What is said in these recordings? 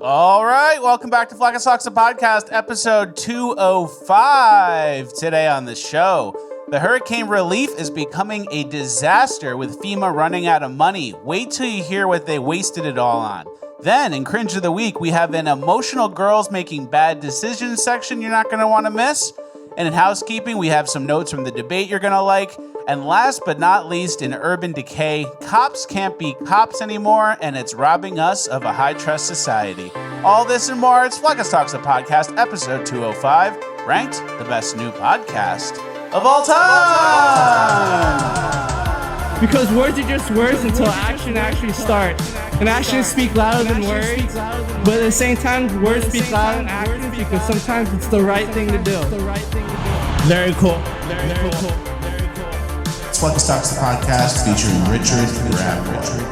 All right, welcome back to Flack and Socks, the podcast, episode 205. Today on the show, the hurricane relief is becoming a disaster with FEMA running out of money. Wait till you hear what they wasted it all on. Then, in Cringe of the Week, we have an emotional girls making bad decisions section you're not going to want to miss. And in Housekeeping, we have some notes from the debate you're going to like. And last but not least, in Urban Decay, cops can't be cops anymore, and it's robbing us of a high-trust society. All this and more, it's Flack and Socks, the podcast, episode 205, ranked the best new podcast of all time! Because words are just words until action actually starts. And actions speak louder than words, but at the same time, words speak louder than actions because sometimes it's the right thing to do. Very cool. Very cool. It's Flack and Socks, the podcast, featuring Richard Grabboy.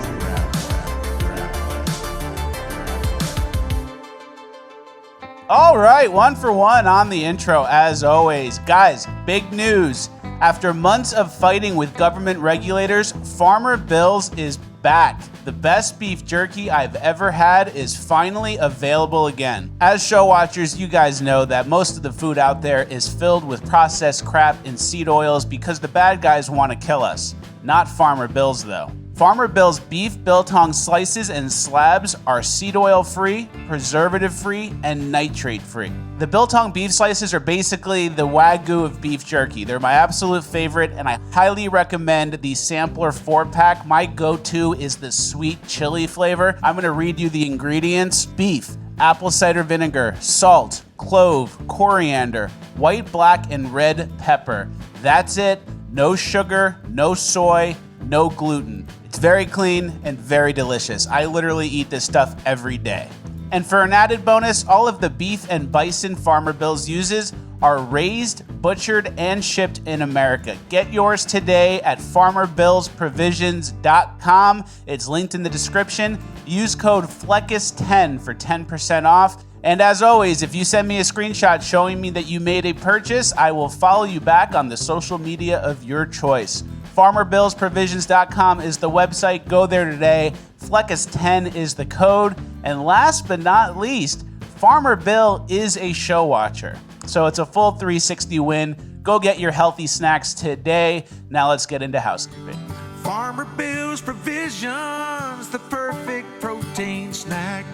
All right, one for one on the intro, as always. Guys, big news. After months of fighting with government regulators, Farmer Bill's is back. The best beef jerky I've ever had is finally available again. As show watchers, you guys know that most of the food out there is filled with processed crap and seed oils because the bad guys want to kill us. Not Farmer Bill's though. Farmer Bill's beef biltong slices and slabs are seed oil free, preservative free, and nitrate free. The biltong beef slices are basically the Wagyu of beef jerky. They're my absolute favorite, and I highly recommend the sampler 4-pack. My go-to is the sweet chili flavor. I'm gonna read you the ingredients. Beef, apple cider vinegar, salt, clove, coriander, white, black, and red pepper. That's it. No sugar, no soy, no gluten. It's very clean and very delicious. I literally eat this stuff every day. And for an added bonus, all of the beef and bison Farmer Bill's uses are raised, butchered, and shipped in America. Get yours today at farmerbillsprovisions.com. It's linked in the description. Use code FLECKUS10 for 10% off. And as always, if you send me a screenshot showing me that you made a purchase, I will follow you back on the social media of your choice. FarmerBillsProvisions.com is the website. Go there today. FLECKUS10 is the code. And last but not least, Farmer Bill is a show watcher. So it's a full 360 win. Go get your healthy snacks today. Now let's get into housekeeping. Farmer Bill's Provisions, the perfect protein snack.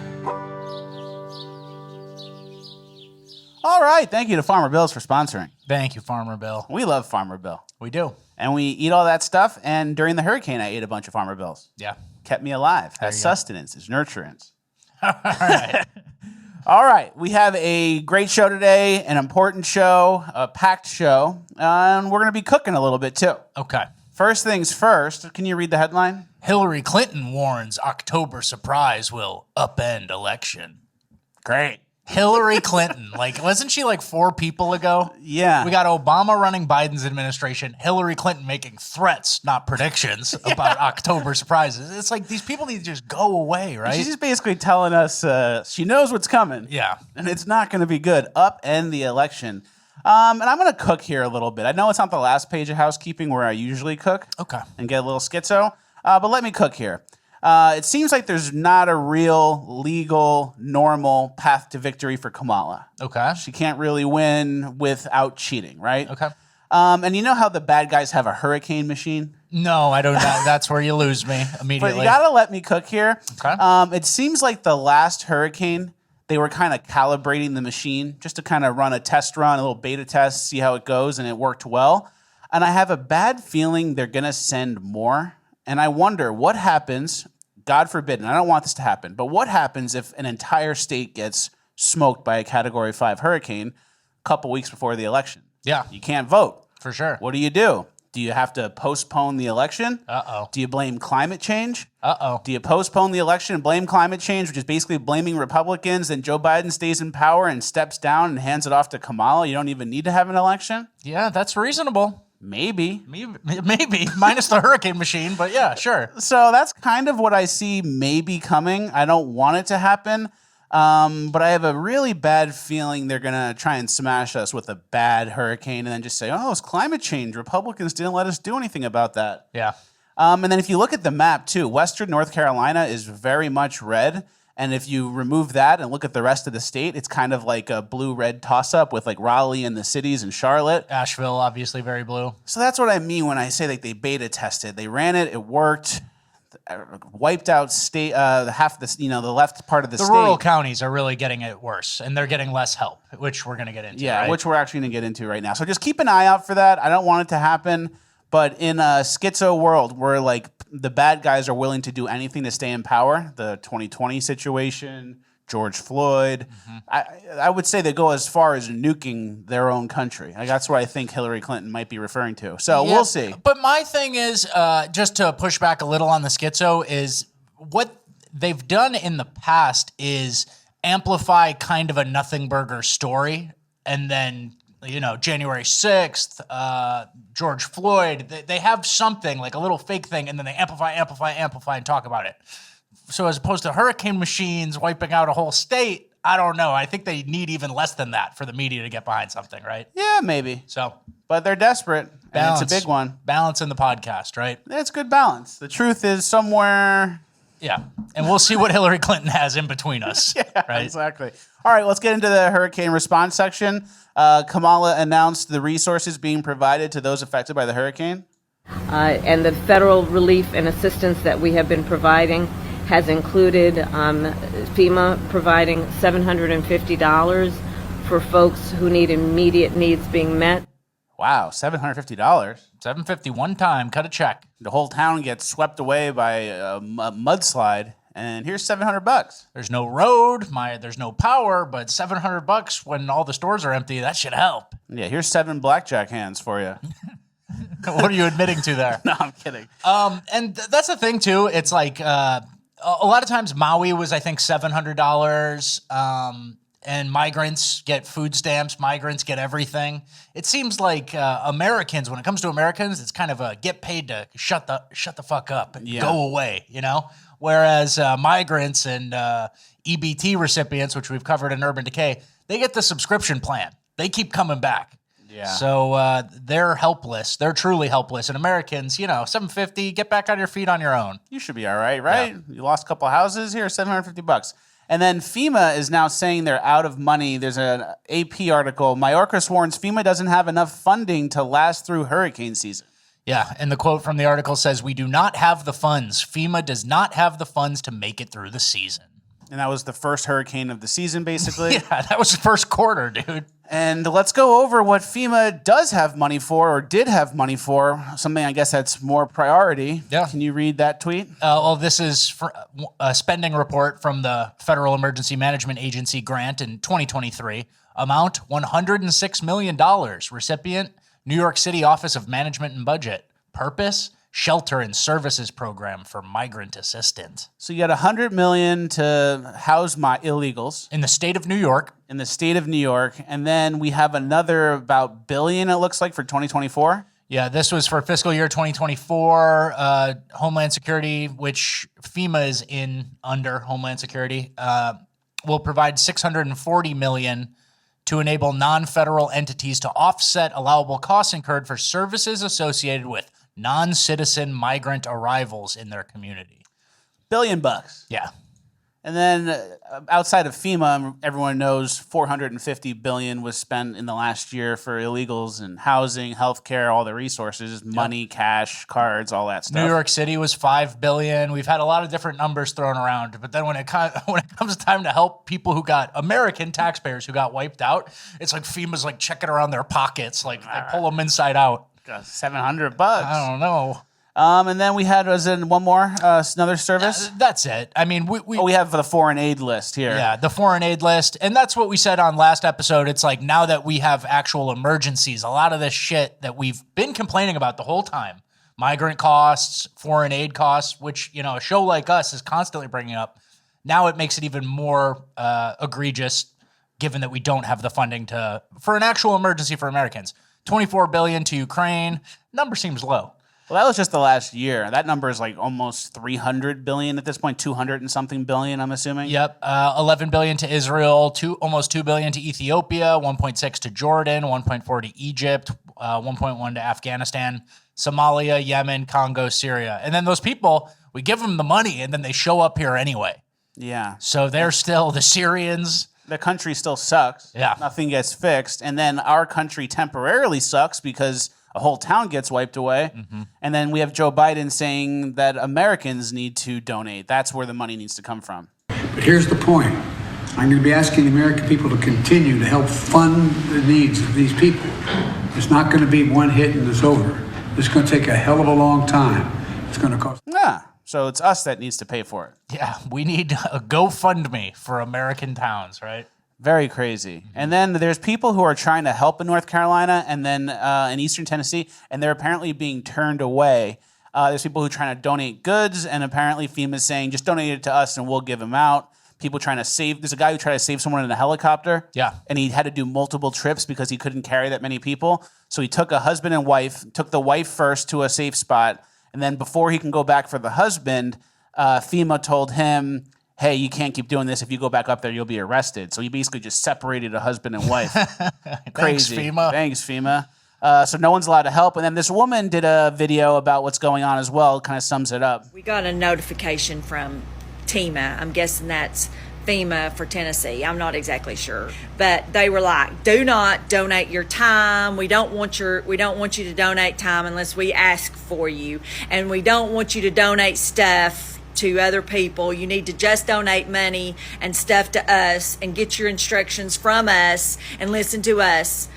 All right. Thank you to Farmer Bill's for sponsoring. Thank you, Farmer Bill. We love Farmer Bill. We do. And we eat all that stuff. And during the hurricane, I ate a bunch of Farmer Bills. Yeah. Kept me alive. There Has you go. sustenance. It's nurturance. All right. All right. We have a great show today, an important show, a packed show. And we're going to be cooking a little bit, too. Okay. First things first. Can you read the headline? Hillary Clinton warns October surprise will upend election. Great. Hillary Clinton. Wasn't she 4 people ago? Yeah. We got Obama running Biden's administration, Hillary Clinton making threats, not predictions, about October surprises. It's like these people need to just go away, right? She's just basically telling us she knows what's coming. Yeah. And it's not going to be good. Upend the election. And I'm going to cook here a little bit. I know it's not the last page of housekeeping where I usually cook. Okay. And get a little schizo. But let me cook here. It seems like there's not a real, legal, normal path to victory for Kamala. Okay. She can't really win without cheating, right? Okay. And you know how the bad guys have a hurricane machine? No, I don't know. That's where you lose me immediately. But you got to let me cook here. Okay. It seems like the last hurricane, they were kind of calibrating the machine just to kind of run a test run, a little beta test, see how it goes, and it worked well. And I have a bad feeling they're going to send more. And I wonder what happens, God forbid, and I don't want this to happen, but what happens if an entire state gets smoked by a Category 5 hurricane a couple weeks before the election? Yeah. You can't vote. For sure. What do? Do you have to postpone the election? Uh-oh. Do you blame climate change? Uh-oh. Do you postpone the election and blame climate change, which is basically blaming Republicans, then Joe Biden stays in power and steps down and hands it off to Kamala? You don't even need to have an election? Yeah, that's reasonable. Maybe. Maybe. Minus the hurricane machine, but yeah, sure. So that's kind of what I see maybe coming. I don't want it to happen, but I have a really bad feeling they're going to try and smash us with a bad hurricane and then just say, oh, it's climate change. Republicans didn't let us do anything about that. Yeah. And then if you look at the map, too, Western North Carolina is very much red. And if you remove that and look at the rest of the state, it's kind of like a blue-red toss-up with like Raleigh and the cities and Charlotte. Asheville, obviously very blue. So that's what I mean when I say like they beta tested. They ran it, it worked, wiped out state half the the left part of the state. The rural counties are really getting it worse, and they're getting less help, which we're going to get into. Yeah, right? which we're actually going to get into right now. So just keep an eye out for that. I don't want it to happen, but in a schizo world where like the bad guys are willing to do anything to stay in power, the 2020 situation, George Floyd, I would say they go as far as nuking their own country. Like, that's what I think Hillary Clinton might be referring to. So we'll see. But my thing is, just to push back a little on the schizo, is what they've done in the past is amplify kind of a nothing burger story, and then January 6th, George Floyd, they have something like a little fake thing, and then they amplify, and talk about it. So as opposed to hurricane machines wiping out a whole state, I don't know. I think they need even less than that for the media to get behind something, right? Yeah, maybe. So, but they're desperate, and it's a big one. Balance in the podcast, right? It's good balance. The truth is somewhere. Yeah, and we'll see what Hillary Clinton has in between us. Right? Exactly. All right, let's get into the hurricane response section. Kamala announced the resources being provided to those affected by the hurricane. And the federal relief and assistance that we have been providing has included FEMA providing $750 for folks who need immediate needs being met. Wow, $750. $750 one time, cut a check. The whole town gets swept away by a mudslide, and here's $700. There's no road, there's no power, but $700 when all the stores are empty, that should help. Yeah, here's 7 blackjack hands for you. What are you admitting to there? No, I'm kidding. And that's the thing too. It's like a lot of times Maui was, I think, $700. And migrants get food stamps. Migrants get everything. It seems like Americans, when it comes to Americans, it's kind of a get paid to shut the fuck up and go away, Whereas migrants and EBT recipients, which we've covered in Urban Decay, they get the subscription plan. They keep coming back. Yeah. So they're helpless. They're truly helpless. And Americans, $750, get back on your feet on your own. You should be all right, right? Yeah. You lost a couple houses here, $750. And then FEMA is now saying they're out of money. There's an AP article. Mayorkas warns FEMA doesn't have enough funding to last through hurricane season. Yeah, and the quote from the article says, "We do not have the funds. FEMA does not have the funds to make it through the season." And that was the first hurricane of the season, basically. Yeah, that was the first quarter, dude. And let's go over what FEMA does have money for, or did have money for, something I guess that's more priority. Yeah. Can you read that tweet? Well, this is a spending report from the Federal Emergency Management Agency grant in 2023. Amount, $106 million. Recipient, New York City Office of Management and Budget. Purpose, Shelter and Services Program for Migrant Assistance. So you got $100 million to house illegals. In the state of New York. In the state of New York. And then we have another about billion, it looks like, for 2024. Yeah, this was for fiscal year 2024. Homeland Security, which FEMA is under Homeland Security, will provide $640 million to enable non-federal entities to offset allowable costs incurred for services associated with non-citizen migrant arrivals in their community. $1 billion. Yeah. And then outside of FEMA, everyone knows $450 billion was spent in the last year for illegals and housing, healthcare, all the resources, money, cash, cards, all that stuff. New York City was $5 billion. We've had a lot of different numbers thrown around, but then when it comes time to help people who got American taxpayers who got wiped out, it's like FEMA's like checking around their pockets, like they pull them inside out. $700. I don't know. And then we had, one more, another service? That's it. I mean, we have the foreign aid list here. Yeah, the foreign aid list. And that's what we said on last episode. It's like now that we have actual emergencies, a lot of this shit that we've been complaining about the whole time, migrant costs, foreign aid costs, which, a show like us is constantly bringing up. Now it makes it even more egregious given that we don't have the funding for an actual emergency for Americans. $24 billion to Ukraine. Number seems low. Well, that was just the last year. That number is like almost $300 billion at this point, 200 and something billion, I'm assuming. Yep. $11 billion to Israel, almost $2 billion to Ethiopia, 1.6 to Jordan, 1.4 to Egypt, 1.1 to Afghanistan, Somalia, Yemen, Congo, Syria. And then those people, we give them the money and then they show up here anyway. Yeah. So they're still the Syrians. The country still sucks. Yeah. Nothing gets fixed. And then our country temporarily sucks because a whole town gets wiped away. And then we have Joe Biden saying that Americans need to donate. That's where the money needs to come from. But here's the point. I'm going to be asking the American people to continue to help fund the needs of these people. It's not going to be one hit and it's over. It's going to take a hell of a long time. It's going to cost. Yeah. So it's us that needs to pay for it. Yeah, we need a GoFundMe for American towns, right? Very crazy. And then there's people who are trying to help in North Carolina and then in Eastern Tennessee, and they're apparently being turned away. There's people who are trying to donate goods, and apparently FEMA's saying, just donate it to us and we'll give them out. People trying to save. There's a guy who tried to save someone in a helicopter. Yeah. And he had to do multiple trips because he couldn't carry that many people. So he took a husband and wife, took the wife first to a safe spot, and then before he can go back for the husband, FEMA told him, hey, you can't keep doing this. If you go back up there, you'll be arrested. So he basically just separated a husband and wife. Crazy. Thanks, FEMA. So no one's allowed to help. And then this woman did a video about what's going on as well. It kind of sums it up. We got a notification from FEMA. I'm guessing that's FEMA for Tennessee. I'm not exactly sure. But they were like, do not donate your time. We don't want you to donate time unless we ask for you. And we don't want you to donate stuff to other people. You need to just donate money and stuff to us and get your instructions from us and listen to us.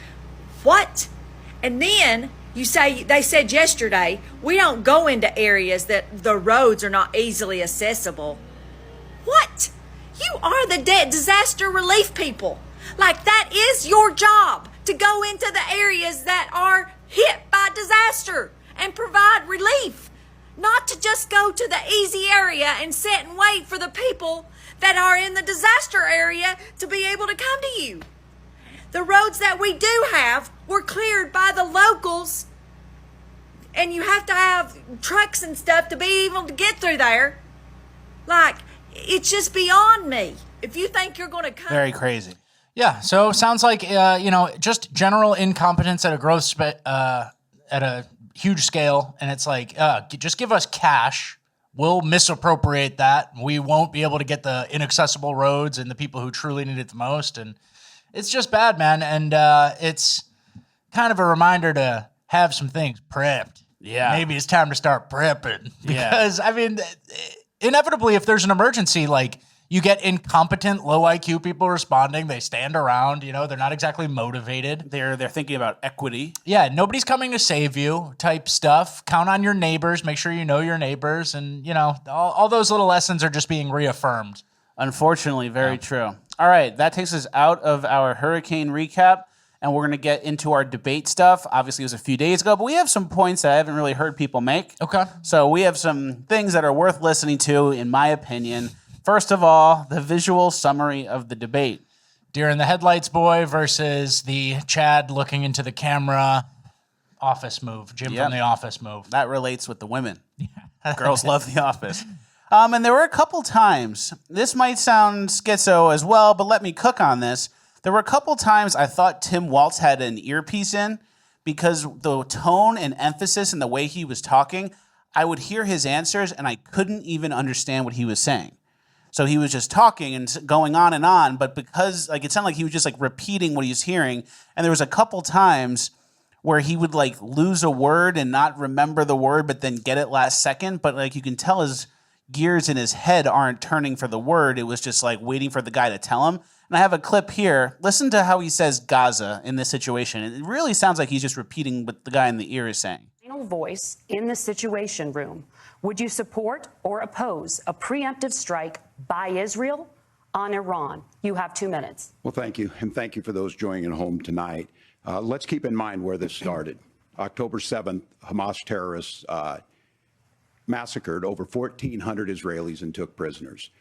What? And then they said yesterday, we don't go into areas that the roads are not easily accessible. What? You are the disaster relief people. Like, that is your job, to go into the areas that are hit by disaster and provide relief. Not to just go to the easy area and sit and wait for the people that are in the disaster area to be able to come to you. The roads that we do have were cleared by the locals, and you have to have trucks and stuff to be able to get through there. Like, it's just beyond me. If you think you're going to come... Very crazy. Yeah, so sounds like, just general incompetence at a huge scale. And it's like, just give us cash. We'll misappropriate that. We won't be able to get the inaccessible roads and the people who truly need it the most. And it's just bad, man. And it's kind of a reminder to have some things prepped. Yeah. Maybe it's time to start prepping. Because, I mean, inevitably, if there's an emergency, like, you get incompetent, low IQ people responding. They stand around, they're not exactly motivated. They're thinking about equity. Yeah, nobody's coming to save you type stuff. Count on your neighbors. Make sure you know your neighbors. And, all those little lessons are just being reaffirmed. Unfortunately, very true. All right, that takes us out of our hurricane recap, and we're going to get into our debate stuff. Obviously, it was a few days ago, but we have some points that I haven't really heard people make. Okay. So we have some things that are worth listening to, in my opinion. First of all, the visual summary of the debate. Deer in the headlights boy versus the Chad looking into the camera office move. Jim from the office move. That relates with the women. Girls love The Office. And there were a couple times, this might sound schizo as well, but let me cook on this. There were a couple times I thought Tim Walz had an earpiece in because the tone and emphasis and the way he was talking, I would hear his answers and I couldn't even understand what he was saying. So he was just talking and going on, but because it sounded like he was just repeating what he was hearing. And there was a couple times where he would lose a word and not remember the word, but then get it last second. But you can tell his gears in his head aren't turning for the word. It was just waiting for the guy to tell him. And I have a clip here. Listen to how he says Gaza in this situation. It really sounds like he's just repeating what the guy in the ear is saying. Final voice in the Situation Room. Would you support or oppose a preemptive strike by Israel on Iran? You have 2 minutes. Well, thank you. And thank you for those joining at home tonight. Let's keep in mind where this started. October 7th, Hamas terrorists massacred over 1,400 Israelis and took prisoners.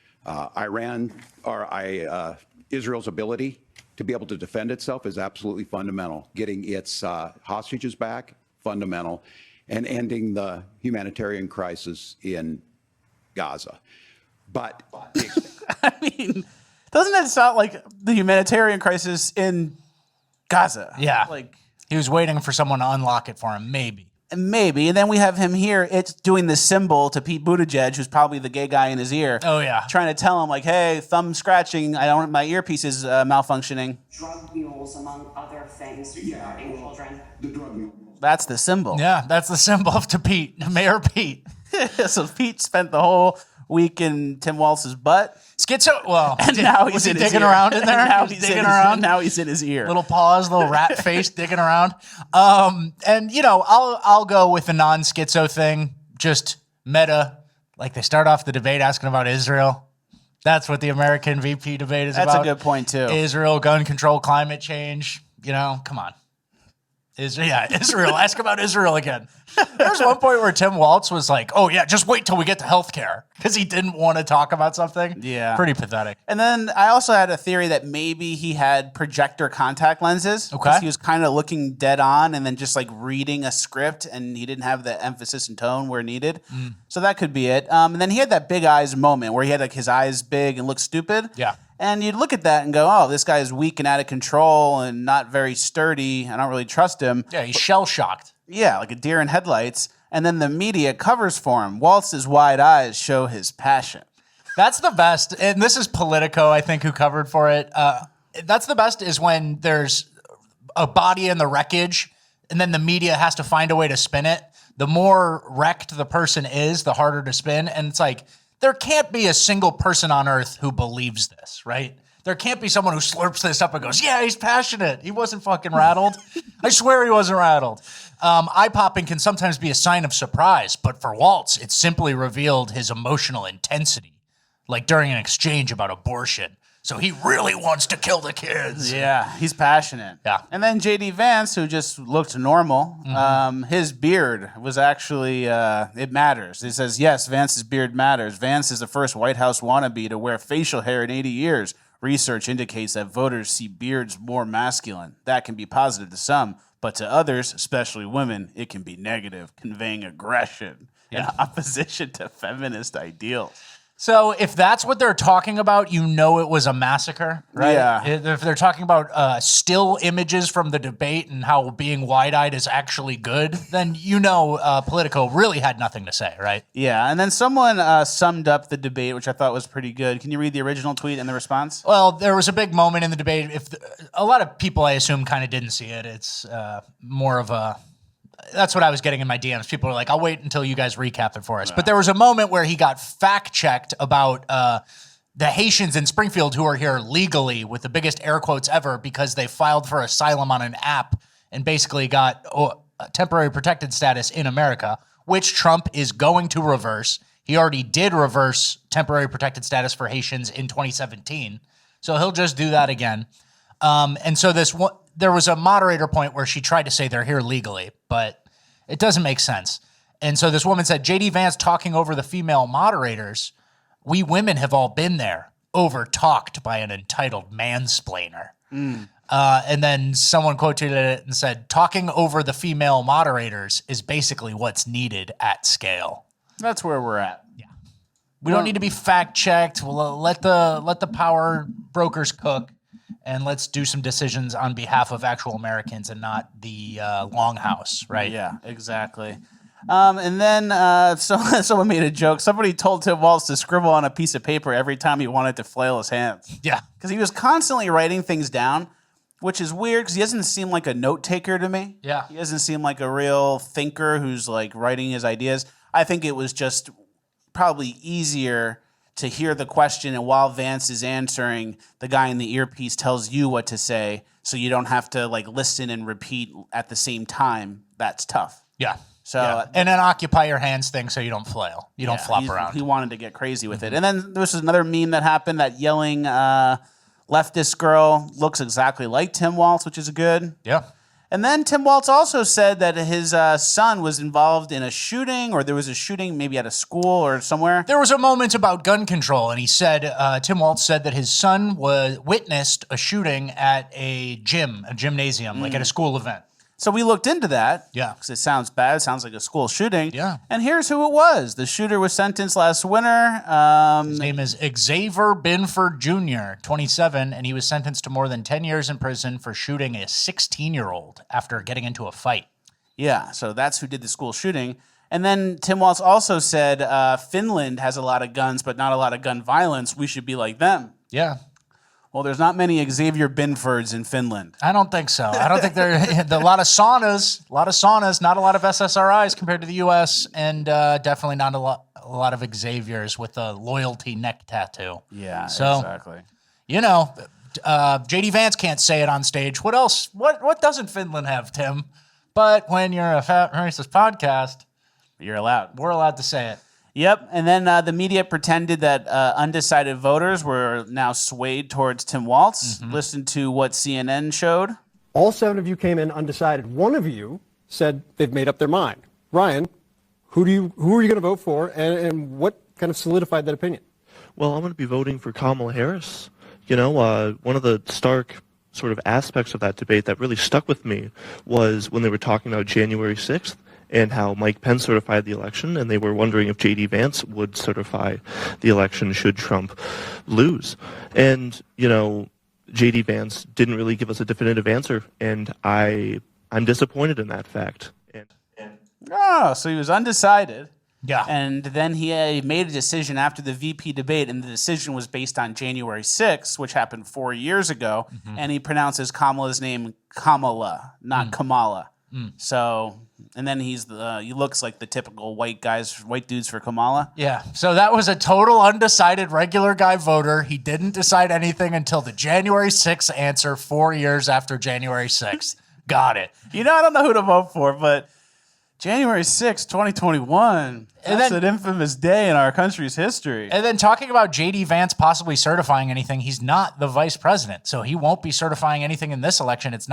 Israel's ability to be able to defend itself is absolutely fundamental. Getting its hostages back, fundamental, and ending the humanitarian crisis in Gaza. But I mean, doesn't that sound like the humanitarian crisis in Gaza? Yeah. He was waiting for someone to unlock it for him, maybe. Maybe. And then we have him here. It's doing the symbol to Pete Buttigieg, who's probably the gay guy in his ear. Oh, yeah. Trying to tell him, like, hey, thumb scratching. My earpiece is malfunctioning. Drug mules, among other things regarding children. The drug mule. That's the symbol. Yeah, that's the symbol to Pete, Mayor Pete. So Pete spent the whole week in Tim Walz's butt. Schizo. Well, And now he's was he in his digging ear. around in there? Now He was he's digging in around. Now he's in his ear. Little paws, little rat face digging around. And you know, I'll go with the non-schizo thing. Just meta. Like they start off the debate asking about Israel. That's what the American VP debate is That's about. a good point, too. Israel, gun control, climate change. You know, come on. Israel. Ask about Israel again. There was one point where Tim Walz was like, oh, yeah, just wait till we get to healthcare because he didn't want to talk about something. Yeah. Pretty pathetic. And then I also had a theory that maybe he had projector contact lenses. Okay. 'Cause he was kind of looking dead on and then just like reading a script and he didn't have the emphasis and tone where needed. So that could be it. And then he had that big eyes moment where he had like his eyes big and looked stupid. Yeah. And you'd look at that and go, oh, this guy is weak and out of control and not very sturdy. I don't really trust him. Yeah, he's shell-shocked. Yeah, like a deer in headlights. And then the media covers for him. Waltz's wide eyes show his passion. That's the best. And this is Politico, I think, who covered for it. That's the best is when there's a body in the wreckage and then the media has to find a way to spin it. The more wrecked the person is, the harder to spin. And it's like, there can't be a single person on earth who believes this, right? There can't be someone who slurps this up and goes, yeah, he's passionate. He wasn't fucking rattled. I swear he wasn't rattled. Eye-popping can sometimes be a sign of surprise, but for Walz, it simply revealed his emotional intensity, like during an exchange about abortion. So he really wants to kill the kids. Yeah, he's passionate. Yeah. And then J.D. Vance, who just looked normal, his beard was actually, it matters. He says, yes, Vance's beard matters. Vance is the first White House wannabe to wear facial hair in 80 years. Research indicates that voters see beards more masculine. That can be positive to some, but to others, especially women, it can be negative, conveying aggression in opposition to feminist ideals. So if that's what they're talking about, you know it was a massacre, right? Yeah. If they're talking about still images from the debate and how being wide-eyed is actually good, then you know Politico really had nothing to say, right? Yeah, and then someone summed up the debate, which I thought was pretty good. Can you read the original tweet and the response? Well, there was a big moment in the debate. A lot of people, I assume, kind of didn't see it. It's more of a... That's what I was getting in my DMs. People were like, I'll wait until you guys recap it for us. But there was a moment where he got fact-checked about the Haitians in Springfield who are here legally with the biggest air quotes ever because they filed for asylum on an app and basically got temporary protected status in America, which Trump is going to reverse. He already did reverse temporary protected status for Haitians in 2017. So he'll just do that again. And so there was a moderator point where she tried to say they're here legally, but it doesn't make sense. And so this woman said, J.D. Vance talking over the female moderators, we women have all been there, over-talked by an entitled mansplainer. And then someone quoted it and said, talking over the female moderators is basically what's needed at scale. That's where we're at. Yeah. We don't need to be fact-checked. We'll let the power brokers cook. And let's do some decisions on behalf of actual Americans and not the longhouse, right? Yeah, exactly. And then someone made a joke. Somebody told Tim Walz to scribble on a piece of paper every time he wanted to flail his hands. Yeah. Because he was constantly writing things down, which is weird because he doesn't seem like a note taker to me. Yeah. He doesn't seem like a real thinker who's like writing his ideas. I think it was just probably easier to hear the question, and while Vance is answering, the guy in the earpiece tells you what to say, so you don't have to like listen and repeat at the same time. That's tough. Yeah. So and then occupy your hands thing so you don't flail. You don't flop around. He wanted to get crazy with it. And then there was another meme that happened, that yelling leftist girl looks exactly like Tim Walz, which is good. Yeah. And then Tim Walz also said that his son was involved in a shooting, or there was a shooting maybe at a school or somewhere. There was a moment about gun control, and he said, Tim Walz said that his son witnessed a shooting at a gymnasium, like at a school event. So we looked into that. Yeah. Because it sounds bad. It sounds like a school shooting. Yeah. And here's who it was. The shooter was sentenced last winter. His name is Xavier Binford Jr., 27, and he was sentenced to more than 10 years in prison for shooting a 16-year-old after getting into a fight. Yeah, so that's who did the school shooting. And then Tim Walz also said Finland has a lot of guns, but not a lot of gun violence. We should be like them. Yeah. Well, there's not many Xavier Binfords in Finland. I don't think so. I don't think there are a lot of saunas, not a lot of SSRIs compared to the U.S., and definitely not a lot of Xaviers with a loyalty neck tattoo. Yeah, so, exactly. You know, J.D. Vance can't say it on stage. What else? What doesn't Finland have, Tim? But when you're a Fat Racist podcast, you're allowed. We're allowed to say it. Yep, and then the media pretended that undecided voters were now swayed towards Tim Walz. Listen to what CNN showed. All 7 of you came in undecided. 1 of you said they've made up their mind. Ryan, who are you going to vote for, and what kind of solidified that opinion? Well, I'm going to be voting for Kamala Harris. You know, one of the stark sort of aspects of that debate that really stuck with me was when they were talking about January 6th. And how Mike Pence certified the election, and they were wondering if J.D. Vance would certify the election should Trump lose. And, you know, J.D. Vance didn't really give us a definitive answer, and I'm disappointed in that fact. So he was undecided. Yeah. And then he made a decision after the VP debate, and the decision was based on January 6th, which happened 4 years ago, and he pronounces Kamala's name Kamala, not Kamala. So... And then he looks like the typical white dudes for Kamala. Yeah. So that was a total undecided regular guy voter. He didn't decide anything until the January 6th answer 4 years after January 6th. Got it. You know, I don't know who to vote for, but January 6th, 2021, that's an infamous day in our country's history. And then talking about J.D. Vance possibly certifying anything, he's not the vice president, so he won't be certifying anything in this election. It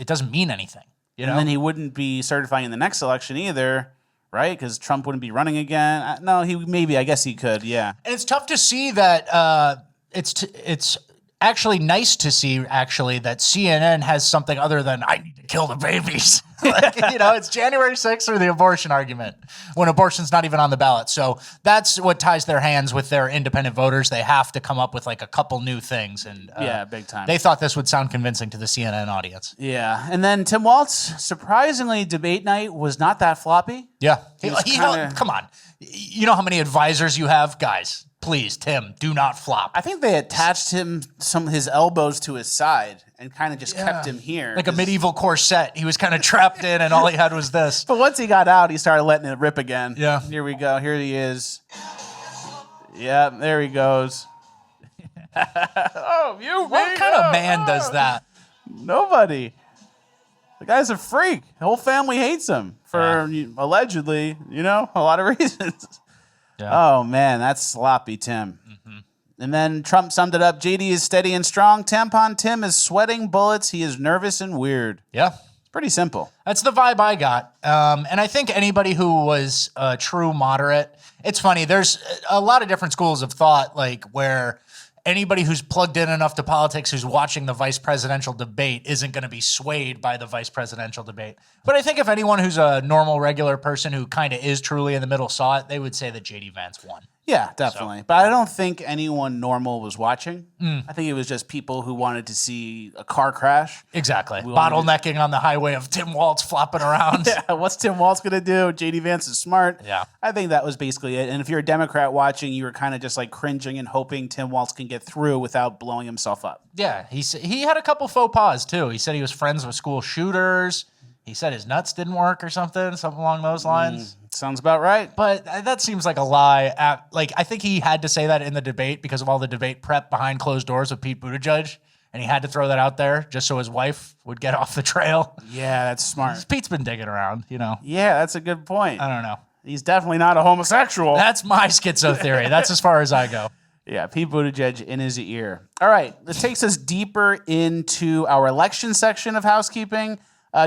doesn't mean anything. You know? And then he wouldn't be certifying in the next election either, right? Because Trump wouldn't be running again. No, I guess he could, yeah. And it's tough to see that it's actually nice to see, that CNN has something other than, I need to kill the babies. It's January 6th or the abortion argument, when abortion's not even on the ballot. So that's what ties their hands with their independent voters. They have to come up with like a couple new things. And yeah, big time. They thought this would sound convincing to the CNN audience. Yeah. And then Tim Walz, surprisingly, debate night was not that floppy. Yeah. Come on. You know how many advisors you have? Guys, please, Tim, do not flop. I think they attached his elbows to his side and kind of just kept him here. Like a medieval corset. He was kind of trapped in and all he had was this. But once he got out, he started letting it rip again. Yeah. Here we go. Here he is. Yeah, there he goes. What kind of man does that? Nobody. The guy's a freak. The whole family hates him for allegedly, a lot of reasons. Yeah. Oh, man, that's sloppy, Tim. And then Trump summed it up. JD is steady and strong. Tampon Tim is sweating bullets. He is nervous and weird. Yeah. It's pretty simple. That's the vibe I got. And I think anybody who was a true moderate, it's funny. There's a lot of different schools of thought, like where anybody who's plugged in enough to politics who's watching the vice presidential debate isn't going to be swayed by the vice presidential debate. But I think if anyone who's a normal, regular person who kind of is truly in the middle saw it, they would say that J.D. Vance won. Yeah, definitely. So. But I don't think anyone normal was watching. I think it was just people who wanted to see a car crash. Exactly. Bottlenecking on the highway of Tim Walz flopping around. Yeah, what's Tim Walz going to do? J.D. Vance is smart. Yeah. I think that was basically it. And if you're a Democrat watching, you were kind of just like cringing and hoping Tim Walz can get through without blowing himself up. Yeah, he had a couple faux pas, too. He said he was friends with school shooters. He said his nuts didn't work or something along those lines. Sounds about right. But that seems like a lie. I think he had to say that in the debate because of all the debate prep behind closed doors with Pete Buttigieg. And he had to throw that out there just so his wife would get off the trail. Yeah, that's smart. Pete's been digging around, Yeah, that's a good point. I don't know. He's definitely not a homosexual. That's my schizo theory. That's as far as I go. Yeah, Pete Buttigieg in his ear. All right, this takes us deeper into our election section of Housekeeping.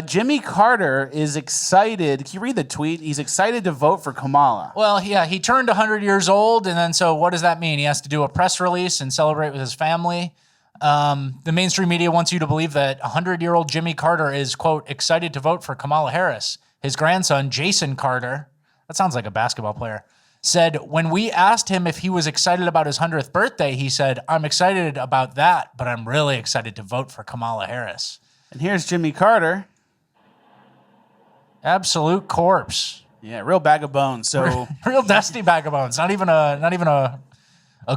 Jimmy Carter is excited. Can you read the tweet? He's excited to vote for Kamala. Well, yeah, he turned 100 years old, and then so what does that mean? He has to do a press release and celebrate with his family. The mainstream media wants you to believe that 100-year-old Jimmy Carter is, quote, excited to vote for Kamala Harris. His grandson, Jason Carter, that sounds like a basketball player, said, when we asked him if he was excited about his 100th birthday, he said, I'm excited about that, but I'm really excited to vote for Kamala Harris. And here's Jimmy Carter. Absolute corpse. Yeah, real bag of bones. So real dusty bag of bones. Not even a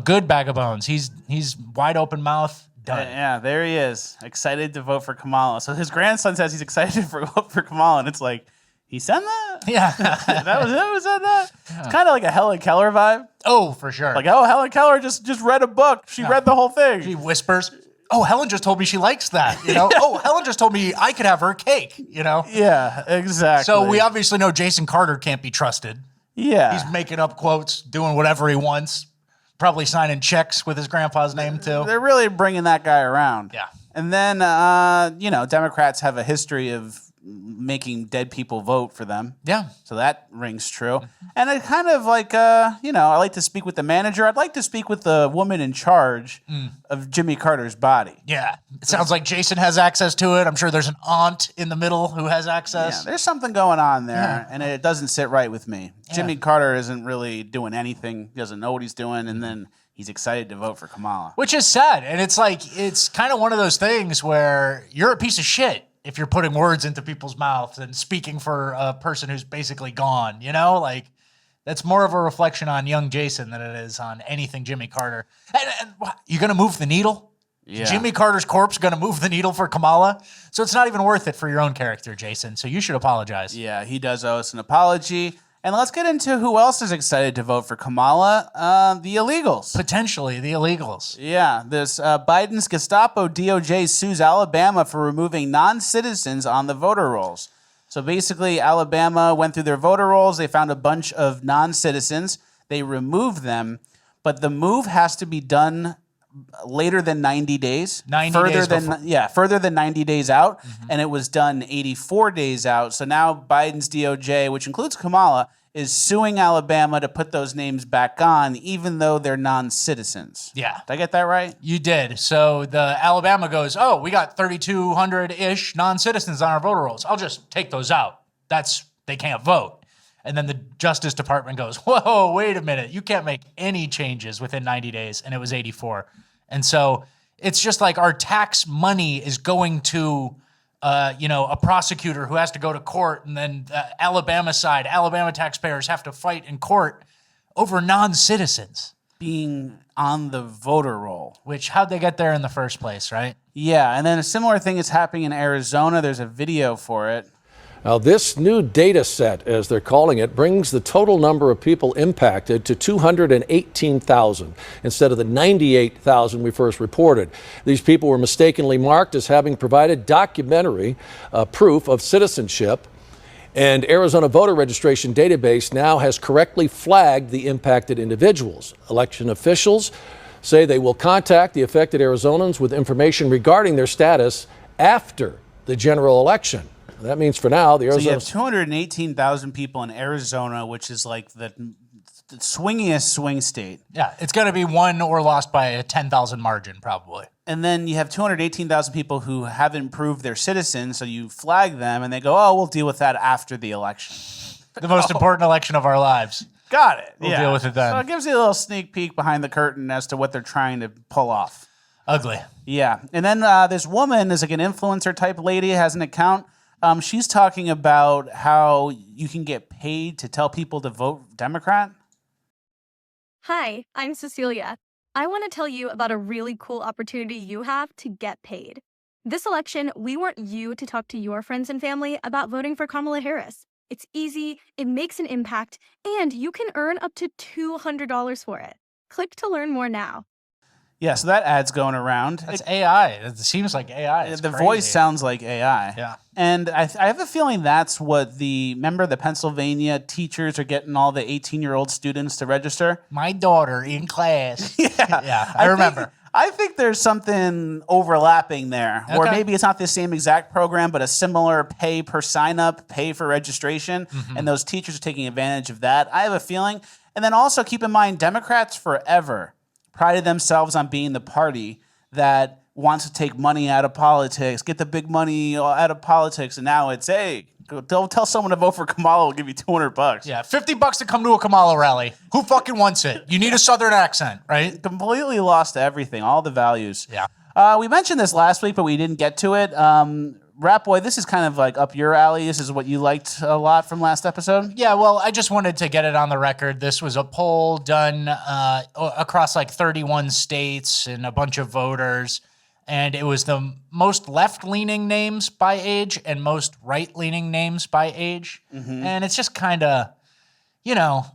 good bag of bones. He's wide open mouth. Done. Yeah, there he is, excited to vote for Kamala. So his grandson says he's excited for vote for Kamala, and it's like, he said that? Yeah. That was him who said that? Yeah. It's kind of like a Helen Keller vibe. Oh, for sure. Like, oh, Helen Keller just read a book. She read the whole thing. She whispers, oh, Helen just told me she likes that. You know? Oh, Helen just told me I could have her cake, you know? Yeah, exactly. So we obviously know Jason Carter can't be trusted. Yeah. He's making up quotes, doing whatever he wants, probably signing checks with his grandpa's name too. They're really bringing that guy around. Yeah. And then, Democrats have a history of making dead people vote for them. Yeah. So that rings true. And it kind of like, I like to speak with the manager. I'd like to speak with the woman in charge of Jimmy Carter's body. Yeah. It sounds like Jason has access to it. I'm sure there's an aunt in the middle who has access. Yeah, there's something going on there, and it doesn't sit right with me. Yeah. Jimmy Carter isn't really doing anything. He doesn't know what he's doing, and then he's excited to vote for Kamala. Which is sad. And it's like, it's kind of one of those things where you're a piece of shit if you're putting words into people's mouths and speaking for a person who's basically gone, you know? Like, that's more of a reflection on young Jason than it is on anything Jimmy Carter. And you're going to move the needle? Yeah. Jimmy Carter's corpse going to move the needle for Kamala? So it's not even worth it for your own character, Jason. So you should apologize. Yeah, he does owe us an apology. And let's get into who else is excited to vote for Kamala. The illegals. Potentially the illegals. Yeah, this Biden's Gestapo DOJ sues Alabama for removing non-citizens on the voter rolls. So basically, Alabama went through their voter rolls. They found a bunch of non-citizens. They removed them. But the move has to be done later than 90 days. Further than 90 days out. And it was done 84 days out. So now Biden's DOJ, which includes Kamala, is suing Alabama to put those names back on, even though they're non-citizens. Yeah. Did I get that right? You did. So the Alabama goes, oh, we got 3,200-ish non-citizens on our voter rolls. I'll just take those out. They can't vote. And then the Justice Department goes, whoa, wait a minute. You can't make any changes within 90 days. And it was 84. And so it's just like our tax money is going to, a prosecutor who has to go to court. And then Alabama taxpayers have to fight in court over non-citizens. Being on the voter roll. Which, how'd they get there in the first place, right? Yeah, and then a similar thing is happening in Arizona. There's a video for it. Now, this new data set, as they're calling it, brings the total number of people impacted to 218,000 instead of the 98,000 we first reported. These people were mistakenly marked as having provided documentary proof of citizenship. And Arizona voter registration database now has correctly flagged the impacted individuals. Election officials say they will contact the affected Arizonans with information regarding their status after the general election. That means for now, the Arizona... So you have 218,000 people in Arizona, which is like the swingiest swing state. Yeah, it's going to be won or lost by a 10,000 margin, probably. And then you have 218,000 people who haven't proved they're citizens, so you flag them, and they go, oh, we'll deal with that after the election. The most important election of our lives. Got it. We'll deal with it then. So it gives you a little sneak peek behind the curtain as to what they're trying to pull off. Ugly. Yeah. And then this woman is like an influencer type lady, has an account. She's talking about how you can get paid to tell people to vote Democrat. Hi, I'm Cecilia. I want to tell you about a really cool opportunity you have to get paid. This election, we want you to talk to your friends and family about voting for Kamala Harris. It's easy, it makes an impact, and you can earn up to $200 for it. Click to learn more now. Yeah, so that ad's going around. It's AI. It seems like AI. It's the crazy. voice sounds like AI. Yeah. And I have a feeling that's what the Pennsylvania teachers are getting all the 18-year-old students to register. My daughter in class. Yeah, I remember. I think there's something overlapping there. Okay. Or maybe it's not the same exact program, but a similar pay per sign-up, pay for registration. Mm-hmm. And those teachers are taking advantage of that. I have a feeling. And then also keep in mind, Democrats forever prided themselves on being the party that wants to take money out of politics, get the big money out of politics, and now it's, hey, don't tell someone to vote for Kamala, we'll give you $200. Yeah, $50 to come to a Kamala rally. Who fucking wants it? You need a Southern accent, right? Completely lost everything, all the values. Yeah. We mentioned this last week, but we didn't get to it. Rat Boy, this is kind of like up your alley. This is what you liked a lot from last episode. Yeah, well, I just wanted to get it on the record. This was a poll done across like 31 states and a bunch of voters. And it was the most left-leaning names by age and most right-leaning names by age. Mm-hmm. And it's just kind of, you know,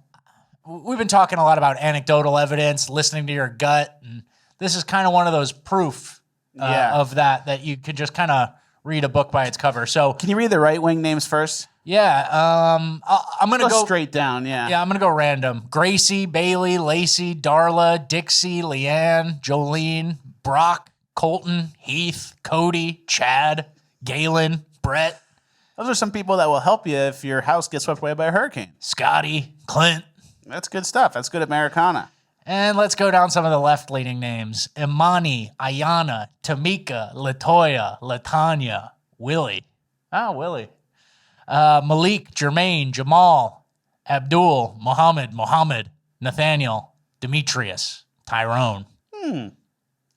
we've been talking a lot about anecdotal evidence, listening to your gut. And this is kind of one of those proof of that you could just kind of read a book by its cover. So can you read the right-wing names first? Yeah. I'm going to go straight down. Yeah. Yeah, I'm going to go random. Gracie, Bailey, Lacey, Darla, Dixie, Leanne, Jolene, Brock, Colton, Heath, Cody, Chad, Galen, Brett. Those are some people that will help you if your house gets swept away by a hurricane. Scotty, Clint. That's good stuff. That's good Americana. And let's go down some of the left-leaning names. Imani, Ayana, Tamika, Latoya, Latanya, Willie. Oh, Willie. Malik, Jermaine, Jamal, Abdul, Mohammed, Nathaniel, Demetrius, Tyrone. A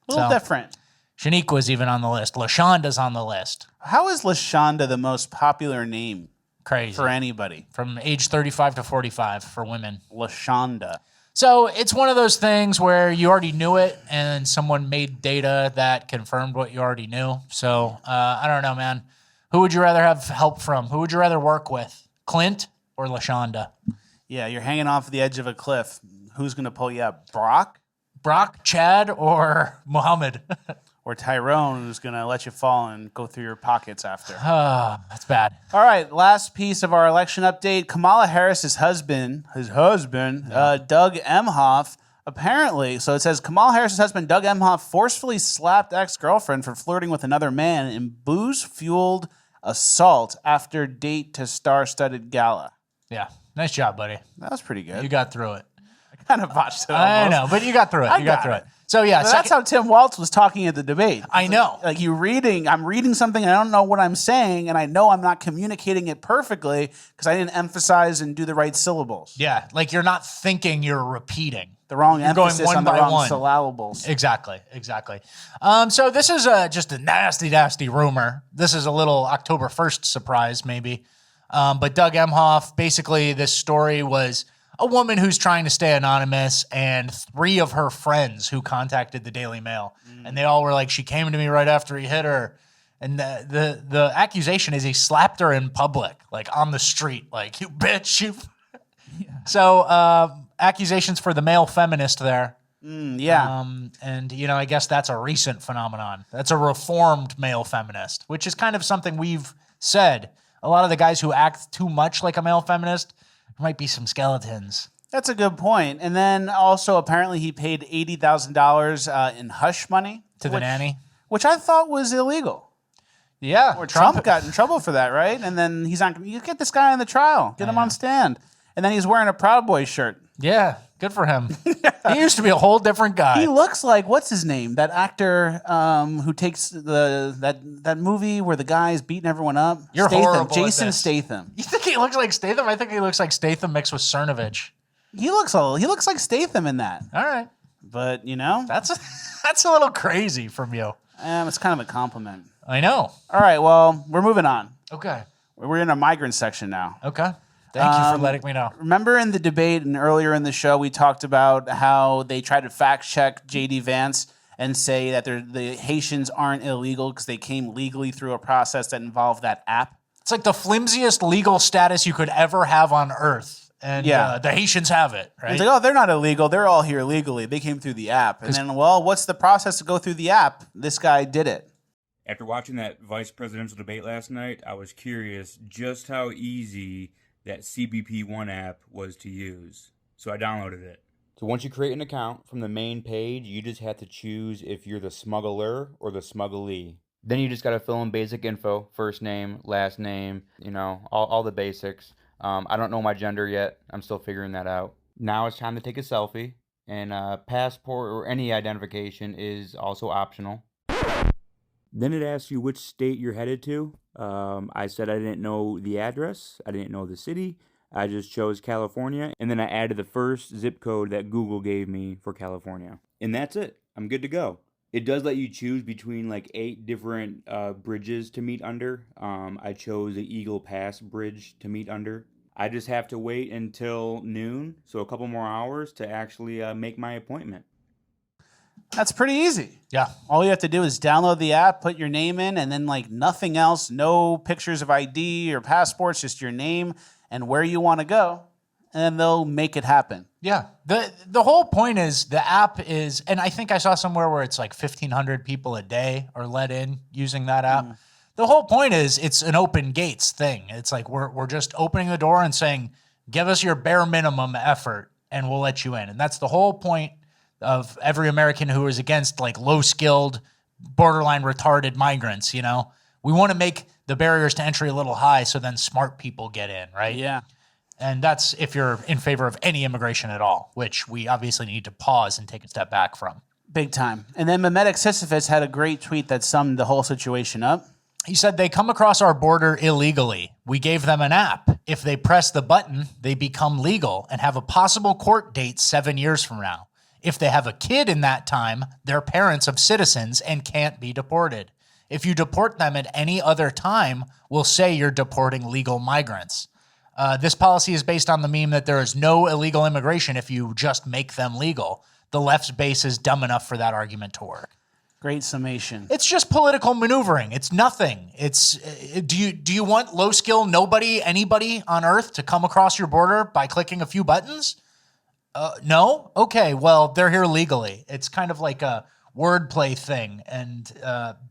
little different. Shaniqua's even on the list. LaShonda's on the list. How is LaShonda the most popular name? Crazy. For anybody. From age 35 to 45 for women. LaShonda. So it's one of those things where you already knew it and someone made data that confirmed what you already knew. So I don't know, man. Who would you rather have help from? Who would you rather work with? Clint or LaShonda? Yeah, you're hanging off the edge of a cliff. Who's going to pull you up? Brock? Brock, Chad, or Mohammed? Or Tyrone, who's going to let you fall and go through your pockets after. That's bad. All right, last piece of our election update. Kamala Harris's husband, Doug Emhoff, apparently, so it says Kamala Harris's husband, Doug Emhoff, forcefully slapped ex-girlfriend for flirting with another man in booze-fueled assault after date to star-studded gala. Yeah, nice job, buddy. That was pretty good. You got through it. I kind of botched it almost. I know, but you got through it. You got through it. So yeah, that's how Tim Waltz was talking at the debate. I know. Like I'm reading something and I don't know what I'm saying, and I know I'm not communicating it perfectly because I didn't emphasize and do the right syllables. Yeah, like you're not thinking, you're repeating. The wrong You're emphasis going one on the by wrong one. syllables. Exactly. So this is just a nasty rumor. This is a little October 1st surprise, maybe. But Doug Emhoff, basically this story was a woman who's trying to stay anonymous and 3 of her friends who contacted the Daily Mail. And they all were like, she came to me right after he hit her. And the accusation is he slapped her in public, like on the street, like, you bitch. You. So accusations for the male feminist there. And, I guess that's a recent phenomenon. That's a reformed male feminist, which is kind of something we've said. A lot of the guys who act too much like a male feminist, there might be some skeletons. That's a good point. And then also apparently he paid $80,000 in hush money. To the nanny? Which I thought was illegal. Yeah. Or Trump got in trouble for that, right? And then he's not, you get this guy on the trial, get him on stand. And then he's wearing a Proud Boys shirt. Yeah, good for him. He used to be a whole different guy. He looks like, what's his name? That actor who takes that movie where the guy's beating everyone up. You're horrible. Jason Statham. You think he looks like Statham? I think he looks like Statham mixed with Cernovich. He looks like Statham in that. All right. But, That's a little crazy from you. It's kind of a compliment. I know. All right, well, we're moving on. Okay. We're in a migrant section now. Okay. Thank you for letting me know. Remember in the debate and earlier in the show, we talked about how they tried to fact check J.D. Vance and say that the Haitians aren't illegal because they came legally through a process that involved that app. It's like the flimsiest legal status you could ever have on Earth. And the Haitians have it, right? It's like, oh, they're not illegal. They're all here legally. They came through the app. And then, well, what's the process to go through the app? This guy did it. After watching that vice presidential debate last night, I was curious just how easy that CBP1 app was to use. So I downloaded it. So once you create an account from the main page, you just have to choose if you're the smuggler or the smugglee. Then you just got to fill in basic info, first name, last name, all the basics. I don't know my gender yet. I'm still figuring that out. Now it's time to take a selfie, and passport or any identification is also optional. Then it asks you which state you're headed to. I said I didn't know the address. I didn't know the city. I just chose California, and then I added the first zip code that Google gave me for California. And that's it. I'm good to go. It does let you choose between like 8 different bridges to meet under. I chose the Eagle Pass bridge to meet under. I just have to wait until noon, so a couple more hours to actually make my appointment. That's pretty easy. Yeah. All you have to do is download the app, put your name in, and then like nothing else, no pictures of ID or passports, just your name and where you want to go, and they'll make it happen. Yeah. The whole point is the app is, and I think I saw somewhere where it's like 1,500 people a day are let in using that app. The whole point is it's an open gates thing. It's like we're just opening the door and saying, give us your bare minimum effort and we'll let you in. And that's the whole point of every American who is against like low-skilled, borderline retarded migrants, you know? We want to make the barriers to entry a little high so then smart people get in, right? Yeah. And that's if you're in favor of any immigration at all, which we obviously need to pause and take a step back from. Big time. And then Memetic Sisyphus had a great tweet that summed the whole situation up. He said, they come across our border illegally. We gave them an app. If they press the button, they become legal and have a possible court date 7 years from now. If they have a kid in that time, they're parents of citizens and can't be deported. If you deport them at any other time, we'll say you're deporting legal migrants. This policy is based on the meme that there is no illegal immigration if you just make them legal. The left's base is dumb enough for that argument to work. Great summation. It's just political maneuvering. It's nothing. It's do you want low skill anybody on earth to come across your border by clicking a few buttons? No? Okay, well, they're here legally. It's kind of like a wordplay thing, and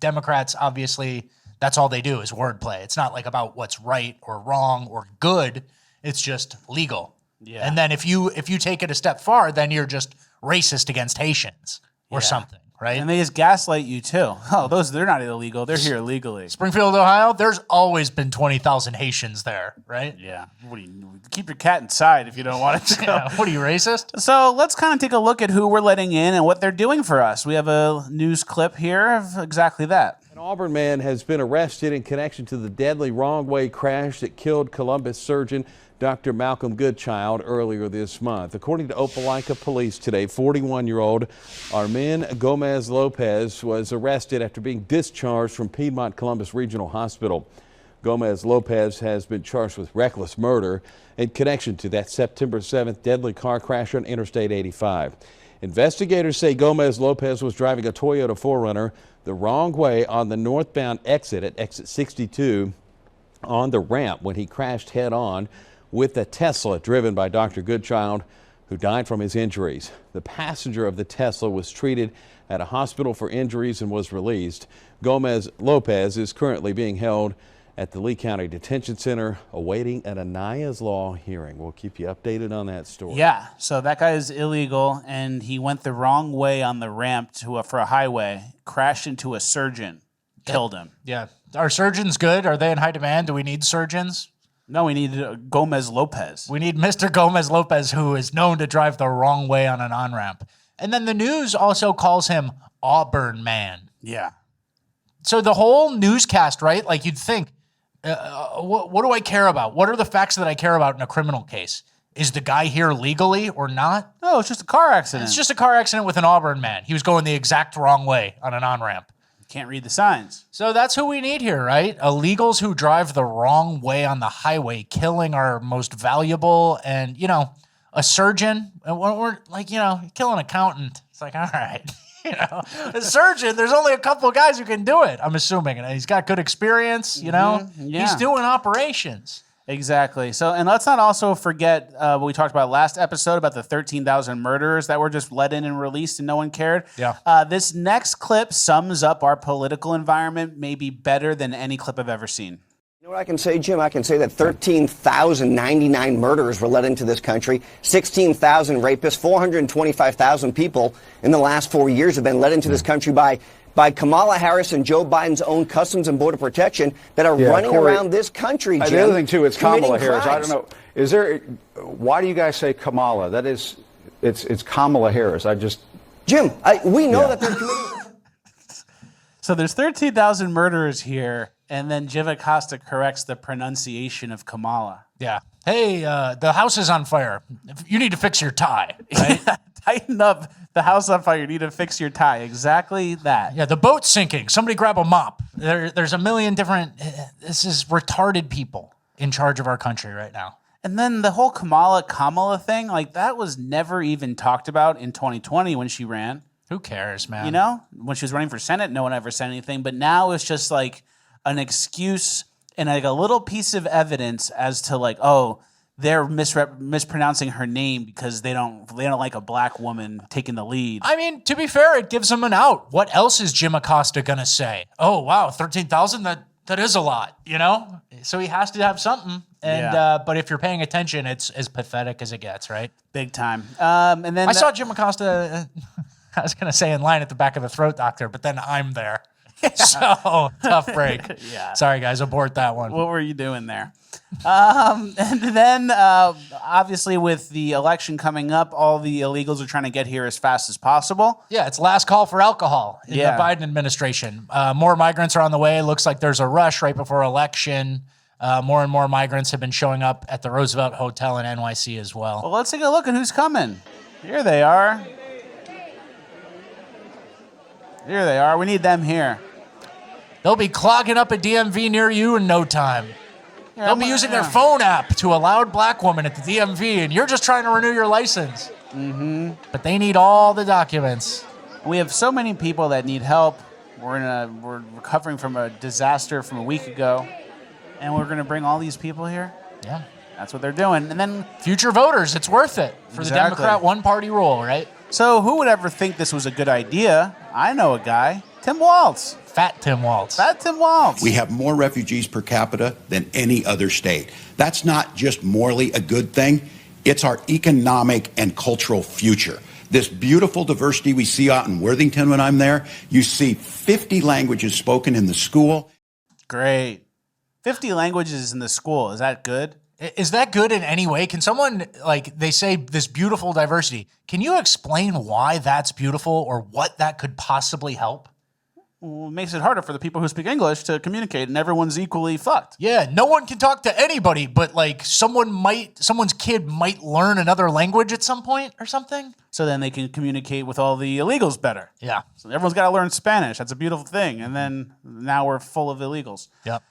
Democrats, obviously, that's all they do is wordplay. It's not like about what's right or wrong or good. It's just legal. Yeah. And then if you take it a step far, then you're just racist against Haitians or something, right? And they just gaslight you too. Oh, they're not illegal. They're here legally. Springfield, Ohio, there's always been 20,000 Haitians there, right? Yeah. What do you keep your cat inside if you don't want it to go? What are you, racist? So let's kind of take a look at who we're letting in and what they're doing for us. We have a news clip here of exactly that. An Auburn man has been arrested in connection to the deadly wrong-way crash that killed Columbus surgeon Dr. Malcolm Goodchild earlier this month. According to Opelika police today, 41-year-old Armin Gomez-Lopez was arrested after being discharged from Piedmont Columbus Regional Hospital. Gomez-Lopez has been charged with reckless murder in connection to that September 7th deadly car crash on Interstate 85. Investigators say Gomez-Lopez was driving a Toyota 4Runner the wrong way on the northbound exit at exit 62 on the ramp when he crashed head-on with a Tesla driven by Dr. Goodchild, who died from his injuries. The passenger of the Tesla was treated at a hospital for injuries and was released. Gomez-Lopez is currently being held at the Lee County Detention Center awaiting an Anaya's Law hearing. We'll keep you updated on that story. Yeah, so that guy is illegal, and he went the wrong way on the ramp for a highway, crashed into a surgeon, killed him. Yeah. Are surgeons good? Are they in high demand? Do we need surgeons? No, we need Gomez-Lopez. We need Mr. Gomez-Lopez, who is known to drive the wrong way on an on-ramp. And then the news also calls him Auburn Man. Yeah. So the whole newscast, right? Like you'd think, what do I care about? What are the facts that I care about in a criminal case? Is the guy here legally or not? Oh, it's just a car accident. It's just a car accident with an Auburn man. He was going the exact wrong way on an on-ramp. Can't read the signs. So that's who we need here, right? Illegals who drive the wrong way on the highway, killing our most valuable, and, a surgeon. And we're like, kill an accountant. It's like, all right. A surgeon, there's only a couple of guys who can do it, I'm assuming. And he's got good experience, Yeah. He's doing operations. Exactly. So, and let's not also forget what we talked about last episode about the 13,000 murderers that were just let in and released and no one cared. Yeah. This next clip sums up our political environment maybe better than any clip I've ever seen. You know what I can say, Jim? I can say that 13,099 murderers were let into this country, 16,000 rapists, 425,000 people in the last 4 years have been let into this country by Kamala Harris and Joe Biden's own Customs and Border Protection that are running around this country, Jim. The other thing, too, it's Kamala Harris. Crimes. I don't know. Why do you guys say Kamala? That is, it's Kamala Harris. Jim, we know that they're committing. So there's 13,000 murderers here, and then Jiva Costa corrects the pronunciation of Kamala. Yeah. Hey, the house is on fire. You need to fix your tie. Right? Tighten up. The house on fire. You need to fix your tie. Exactly that. Yeah, the boat's sinking. Somebody grab a mop. There's a million different. This is retarded people in charge of our country right now. And then the whole Kamala thing, like that was never even talked about in 2020 when she ran. Who cares, man? You know, when she was running for Senate, no one ever said anything. But now it's just like an excuse and like a little piece of evidence as to like, oh, they're mispronouncing her name because they don't like a black woman taking the lead. I mean, to be fair, it gives them an out. What else is Jim Acosta gonna say? Oh wow, 13,000. That is a lot, you know. So he has to have something. And but if you're paying attention, it's as pathetic as it gets, right? Big time. And then I saw Jim Acosta. I was gonna say in line at the back of the throat doctor, but then I'm there. So tough break. Yeah. Sorry guys, abort that one. What were you doing there? And then obviously with the election coming up, all the illegals are trying to get here as fast as possible. Yeah, it's last call for alcohol in the Biden administration. More migrants are on the way. Looks like there's a rush right before election. More and more migrants have been showing up at the Roosevelt Hotel in NYC as well. Well, let's take a look at who's coming. Here they are. Here they are. We need them here. They'll be clogging up a DMV near you in no time. They'll be using their phone app to a loud black woman at the DMV, and you're just trying to renew your license. Mm-hmm. But they need all the documents. We have so many people that need help. We're recovering from a disaster from a week ago, and we're going to bring all these people here. Yeah. That's what they're doing. And then future voters, it's worth it for the Democrat one-party rule, right? So who would ever think this was a good idea? I know a guy, Tim Walz. Fat Tim Walz. Fat Tim Walz. We have more refugees per capita than any other state. That's not just morally a good thing. It's our economic and cultural future. This beautiful diversity we see out in Worthington when I'm there, you see 50 languages spoken in the school. Great. 50 languages in the school. Is that good? Is that good in any way? Can someone, like, they say this beautiful diversity. Can you explain why that's beautiful or what that could possibly help? Well, it makes it harder for the people who speak English to communicate, and everyone's equally fucked. Yeah, no one can talk to anybody, but like someone's kid might learn another language at some point or something. So then they can communicate with all the illegals better. Yeah. So everyone's got to learn Spanish. That's a beautiful thing. And then now we're full of illegals. Yep.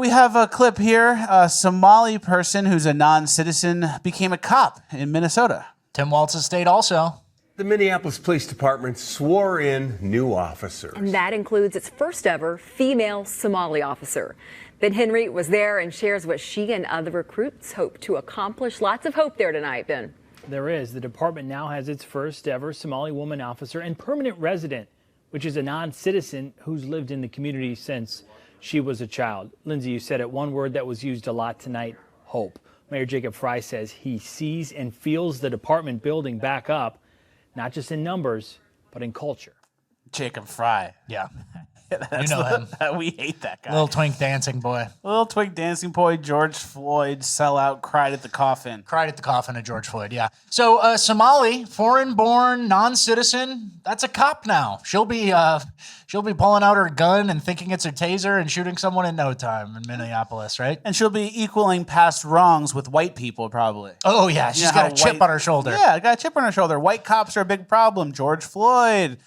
We have a clip here. A Somali person who's a non-citizen became a cop in Minnesota. Tim Walz's state also. The Minneapolis Police Department swore in new officers. And that includes its first ever female Somali officer. Ben Henry was there and shares what she and other recruits hope to accomplish. Lots of hope there tonight, Ben. There is. The department now has its first ever Somali woman officer and permanent resident, which is a non-citizen who's lived in the community since she was a child. Lindsay, you said it, one word that was used a lot tonight, hope. Mayor Jacob Fry says he sees and feels the department building back up, not just in numbers, but in culture. Jacob Fry. Yeah. You know him. We hate that guy. Little twink dancing boy. Little twink dancing boy, George Floyd, sellout, cried at the coffin. Cried at the coffin of George Floyd, yeah. So Somali, foreign-born, non-citizen, that's a cop now. She'll be pulling out her gun and thinking it's her taser and shooting someone in no time in Minneapolis, right? And she'll be equaling past wrongs with white people, probably. Oh, yeah. She's got a chip on her shoulder. Yeah, got a chip on her shoulder. White cops are a big problem. George Floyd.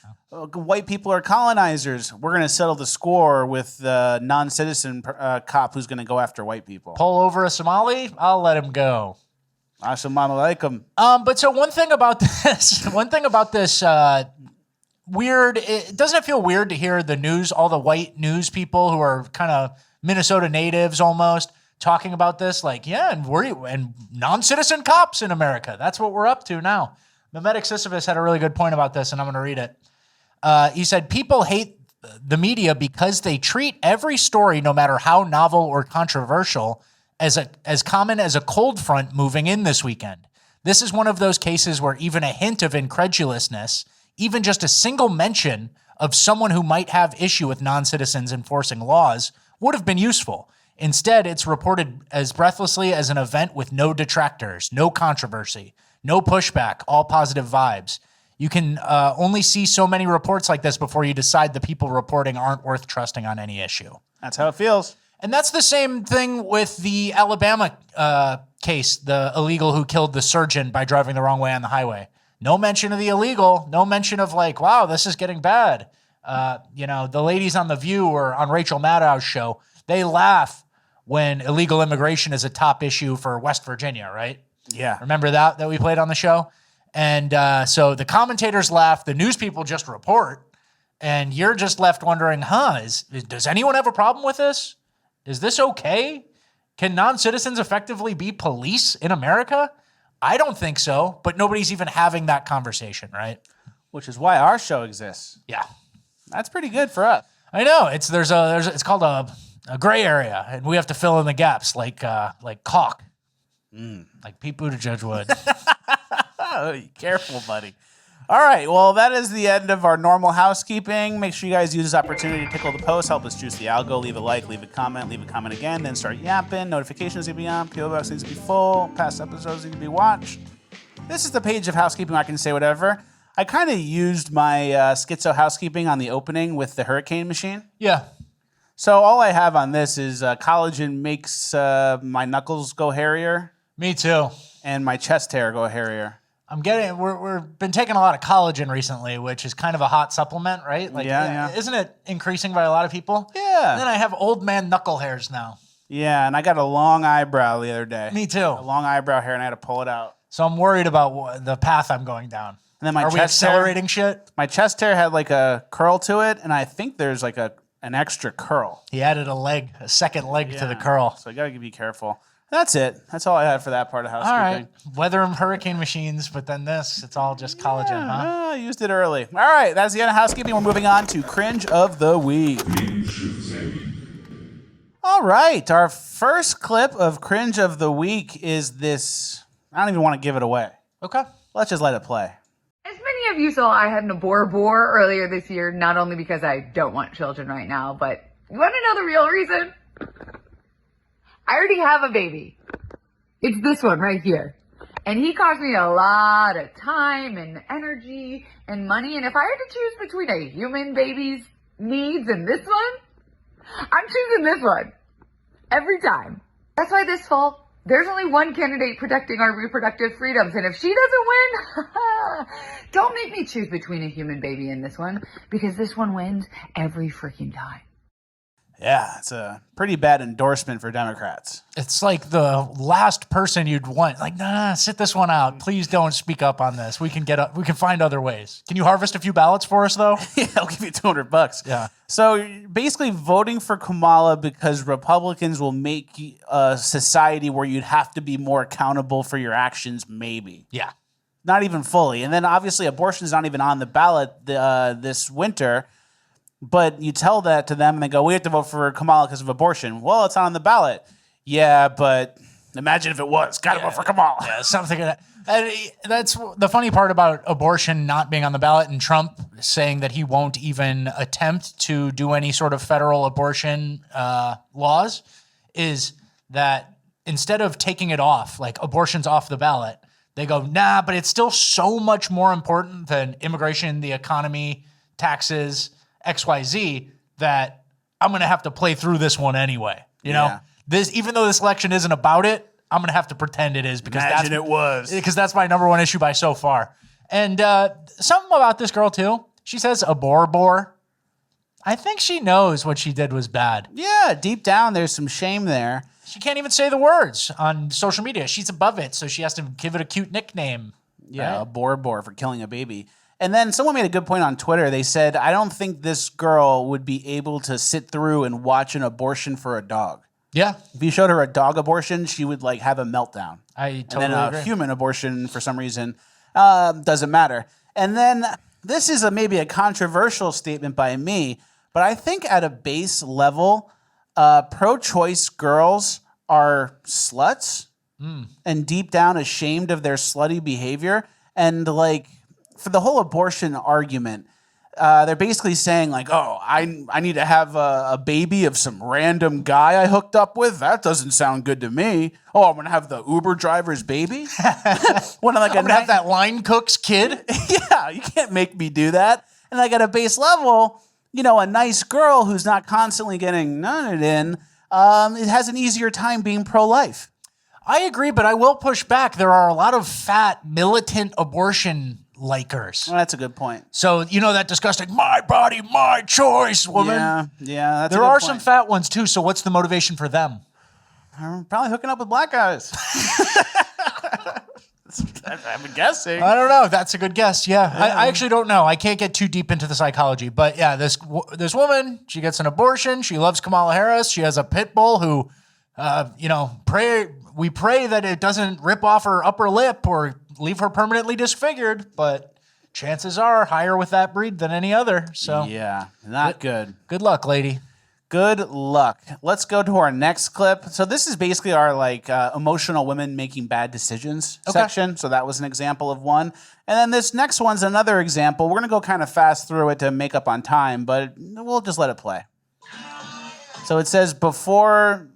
White people are colonizers. We're going to settle the score with the non-citizen cop who's going to go after white people. Pull over a Somali, I'll let him go. Assalamu alaikum. But so one thing about this, weird, doesn't it feel weird to hear the news, all the white news people who are kind of Minnesota natives almost talking about this? Like, yeah, and non-citizen cops in America. That's what we're up to now. Mehmet Sisyphus had a really good point about this, and I'm going to read it. He said, people hate the media because they treat every story, no matter how novel or controversial, as common as a cold front moving in this weekend. This is one of those cases where even a hint of incredulousness, even just a single mention of someone who might have issue with non-citizens enforcing laws would have been useful. Instead, it's reported as breathlessly as an event with no detractors, no controversy, no pushback, all positive vibes. You can only see so many reports like this before you decide the people reporting aren't worth trusting on any issue. That's how it feels. And that's the same thing with the Alabama case, the illegal who killed the surgeon by driving the wrong way on the highway. No mention of the illegal. No mention of like, wow, this is getting bad. The ladies on The View or on Rachel Maddow's show, they laugh when illegal immigration is a top issue for West Virginia, right? Yeah. Remember that we played on the show? And so the commentators laugh, the news people just report, and you're just left wondering, does anyone have a problem with this? Is this okay? Can non-citizens effectively be police in America? I don't think so, but nobody's even having that conversation, right? Which is why our show exists. Yeah. That's pretty good for us. I know. It's called a gray area, and we have to fill in the gaps like caulk. Like Pete Buttigieg would. Careful, buddy. All right, well, that is the end of our normal housekeeping. Make sure you guys use this opportunity to tickle the post, help us juice the algo, leave a like, leave a comment again, then start yapping. Notifications need to be on, PO Box needs to be full, past episodes need to be watched. This is the page of housekeeping where I can say whatever. I kind of used my schizo housekeeping on the opening with the hurricane machine. Yeah. So all I have on this is collagen makes my knuckles go hairier. Me too. And my chest hair go hairier. We've been taking a lot of collagen recently, which is kind of a hot supplement, right? Like, yeah. Isn't it increasing by a lot of people? Yeah. And then I have old man knuckle hairs now. Yeah, and I got a long eyebrow the other day. Me too. A long eyebrow hair, and I had to pull it out. So I'm worried about the path I'm going down. And then my Are chest we accelerating hair, shit? My chest hair had like a curl to it, and I think there's like an extra curl. He added a second leg to the curl. So you got to be careful. That's it. That's all I had for that part of housekeeping. All right. Weather and hurricane machines, but then it's all just collagen, huh? I used it early. All right, that's the end of housekeeping. We're moving on to Cringe of the Week. All right, our first clip of Cringe of the Week is this. I don't even want to give it away. Okay. Let's just let it play. As many of you saw, I had an abort earlier this year, not only because I don't want children right now, but you want to know the real reason? I already have a baby. It's this one right here. And he cost me a lot of time and energy and money. And if I had to choose between a human baby's needs and this one, I'm choosing this one. Every time. That's why this fall, there's only one candidate protecting our reproductive freedoms. And if she doesn't win, don't make me choose between a human baby and this one. Because this one wins every freaking time. Yeah, it's a pretty bad endorsement for Democrats. It's like the last person you'd want. Like, nah, sit this one out. Please don't speak up on this. We can find other ways. Can you harvest a few ballots for us, though? Yeah, I'll give you $200. Yeah. So basically voting for Kamala because Republicans will make a society where you'd have to be more accountable for your actions, maybe. Yeah. Not even fully. And then obviously abortion is not even on the ballot this winter. But you tell that to them and they go, we have to vote for Kamala because of abortion. Well, it's not on the ballot. Yeah, but imagine if it was. Got to vote for Kamala. Yeah, something like that. And that's the funny part about abortion not being on the ballot and Trump saying that he won't even attempt to do any sort of federal abortion laws is that instead of taking it off, like abortion's off the ballot, they go, nah, but it's still so much more important than immigration, the economy, taxes, XYZ, that I'm going to have to play through this one anyway. You know, even though this election isn't about it, I'm going to have to pretend it is because that's my number one issue by so far. And something about this girl too. She says abor. I think she knows what she did was bad. Yeah, deep down there's some shame there. She can't even say the words on social media. She's above it, so she has to give it a cute nickname. Yeah, right? abor for killing a baby. And then someone made a good point on Twitter. They said, I don't think this girl would be able to sit through and watch an abortion for a dog. Yeah. If you showed her a dog abortion, she would like have a meltdown. I totally and then agree. A human abortion, for some reason, doesn't matter. And then this is maybe a controversial statement by me, but I think at a base level, pro-choice girls are sluts and deep down ashamed of their slutty behavior. And like, for the whole abortion argument, they're basically saying like, oh, I need to have a baby of some random guy I hooked up with. That doesn't sound good to me. Oh, I'm going to have the Uber driver's baby? When I'm going to have that line cook's kid? Yeah, you can't make me do that. And like at a base level, you know, a nice girl who's not constantly getting nutted in it has an easier time being pro-life. I agree, but I will push back. There are a lot of fat, militant abortion likers. Well, that's a good point. So, you know that disgusting, my body, my choice, woman? Yeah, that's There a good are point. some fat ones too, so what's the motivation for them? I'm probably hooking up with black guys. I'm guessing. I don't know. That's a good guess. Yeah. I actually don't know. I can't get too deep into the psychology. But yeah, this woman, she gets an abortion. She loves Kamala Harris. She has a pit bull who, we pray that it doesn't rip off her upper lip or leave her permanently disfigured. But chances are higher with that breed than any other. So yeah, not good. Good luck, lady. Good luck. Let's go to our next clip. So this is basically our emotional women making bad decisions section. So that was an example of one. And then this next one's another example. We're going to go kind of fast through it to make up on time, but we'll just let it play. So it says before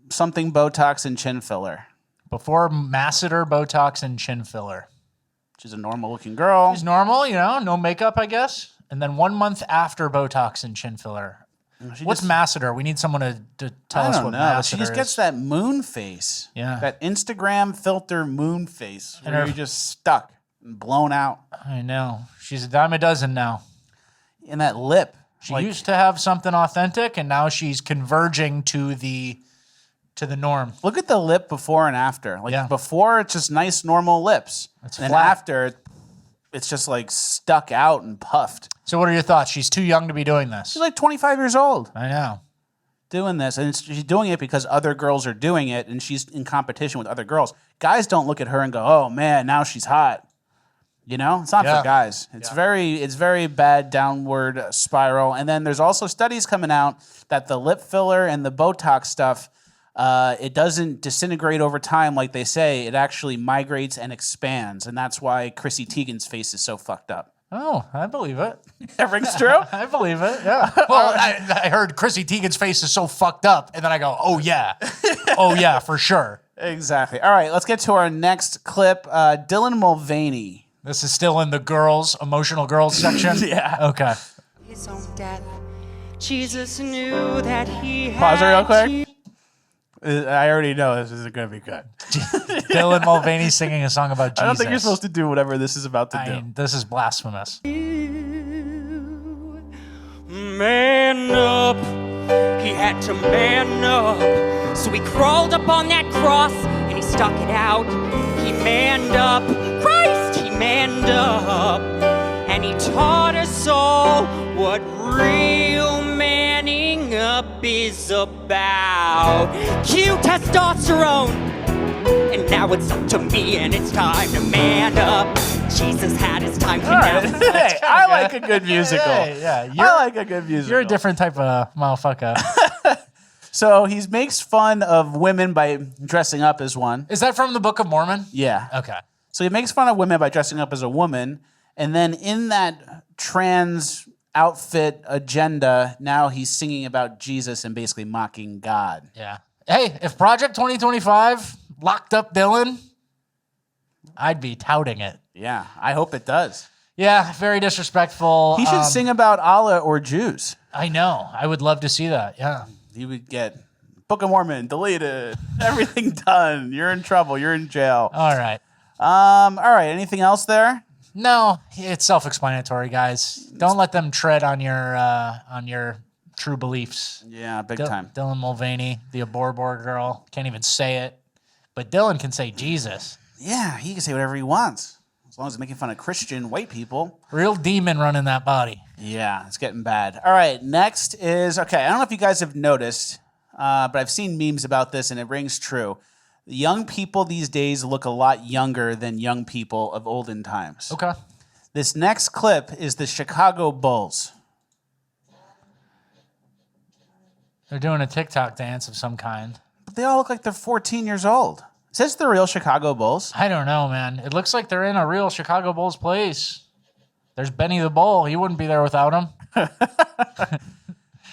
something Botox and chin filler. Before masseter, Botox, and chin filler. She's a normal looking girl. She's normal, no makeup, I guess. And then 1 month after Botox and chin filler. What's masseter? We need someone to tell us what masseter is. She just gets that moon face. Yeah. That Instagram filter moon face And where her- you're just stuck and blown out. I know. She's a dime a dozen now. And that lip. She used to have something authentic, and now she's converging to the norm. Look at the lip before and after. Before, it's just nice, normal lips. It's and flat. after, it's just stuck out and puffed. So what are your thoughts? She's too young to be doing this. She's 25 years old. I know. Doing this. And she's doing it because other girls are doing it, and she's in competition with other girls. Guys don't look at her and go, oh, man, now she's hot. It's not for guys. It's very bad downward spiral. And then there's also studies coming out that the lip filler and the Botox stuff, it doesn't disintegrate over time like they say. It actually migrates and expands. And that's why Chrissy Teigen's face is so fucked up. Oh, I believe it. That rings true? I believe it, yeah. Well, I heard Chrissy Teigen's face is so fucked up, and then I go, oh, yeah. Oh, yeah, for sure. Exactly. All right, let's get to our next clip. Dylan Mulvaney. This is still in the emotional girls section? Yeah. Okay. His own death. Jesus knew that he had Pause it real quick. I already know this isn't going to be good. Dylan Mulvaney singing a song about Jesus. I don't think you're supposed to do whatever this is about to do. This is blasphemous. Man up. He had to man up. So he crawled up on that cross and he stuck it out. He manned up. Christ, he manned up. And he taught us all what real manning up is about. Cue testosterone. And now it's up to me and it's time to man up. Jesus had his time to now. Hey, I like a good musical. Yeah, I like a good musical. You're a different type of motherfucker. So he makes fun of women by dressing up as one. Is that from the Book of Mormon? Yeah. Okay. So he makes fun of women by dressing up as a woman. And then in that trans outfit agenda, now he's singing about Jesus and basically mocking God. Yeah. Hey, if Project 2025 locked up Dylan, I'd be touting it. Yeah, I hope it does. Yeah, very disrespectful. He should sing about Allah or Jews. I know. I would love to see that. Yeah. He would get Book of Mormon deleted, everything done. You're in trouble. You're in jail. All right. All right. Anything else there? No, it's self-explanatory, guys. Don't let them tread on your true beliefs. Yeah, big time. Dylan Mulvaney, the Aborbor girl, can't even say it, but Dylan can say Jesus. Yeah, he can say whatever he wants as long as he's making fun of Christian white people. Real demon running that body. Yeah, it's getting bad. All right, next is, okay, I don't know if you guys have noticed, but I've seen memes about this and it rings true. Young people these days look a lot younger than young people of olden times. Okay. This next clip is the Chicago Bulls. They're doing a TikTok dance of some kind. But they all look like they're 14 years old. Is this the real Chicago Bulls? I don't know, man. It looks like they're in a real Chicago Bulls place. There's Benny the Bull. He wouldn't be there without him.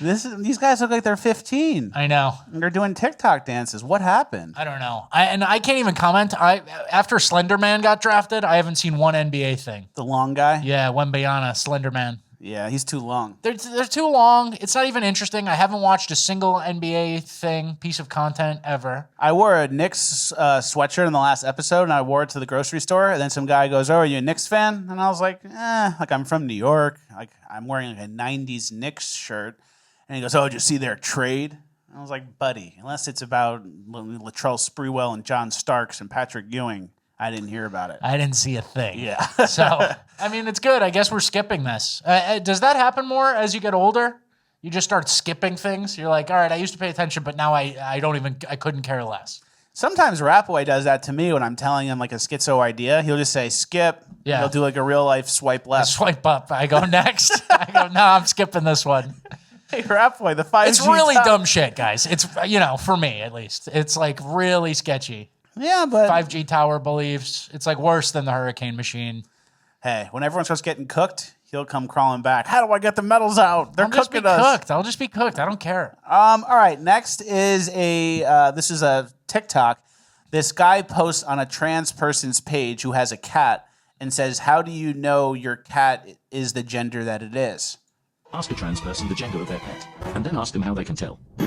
These guys look like they're 15. I know. And they're doing TikTok dances. What happened? I don't know. I can't even comment. After Slender Man got drafted, I haven't seen one NBA thing. The long guy? Yeah, Wembanyama, Slender Man. Yeah, he's too long. They're too long. It's not even interesting. I haven't watched a single NBA piece of content ever. I wore a Knicks sweatshirt in the last episode, and I wore it to the grocery store, and then some guy goes, "Oh, are you a Knicks fan?" And I was like, like I'm from New York. Like I'm wearing like a 90s Knicks shirt. And he goes, "Oh, did you see their trade?" And I was like, buddy, unless it's about Latrell Sprewell and John Starks and Patrick Ewing, I didn't hear about it. I didn't see a thing. Yeah. So, I mean, it's good. I guess we're skipping this. Does that happen more as you get older? You just start skipping things? You're like, all right, I used to pay attention, but now I couldn't care less. Sometimes Rapaway does that to me when I'm telling him like a schizo idea. He'll just say, skip. Yeah. He'll do like a real life swipe left. Swipe up. I go next. I go, no, I'm skipping this one. Hey, Rapaway, the 5G It's really top. dumb shit, guys. It's, for me at least, it's like really sketchy. Yeah, but 5G tower beliefs. It's like worse than the hurricane machine. Hey, when everyone starts getting cooked, he'll come crawling back. How do I get the metals out? They're cooking us. I'll just be cooked. I don't care. All right. Next is this is a TikTok. This guy posts on a trans person's page who has a cat and says, "How do you know your cat is the gender that it is?" Ask a trans person the gender of their pet, and then ask them how they can tell. He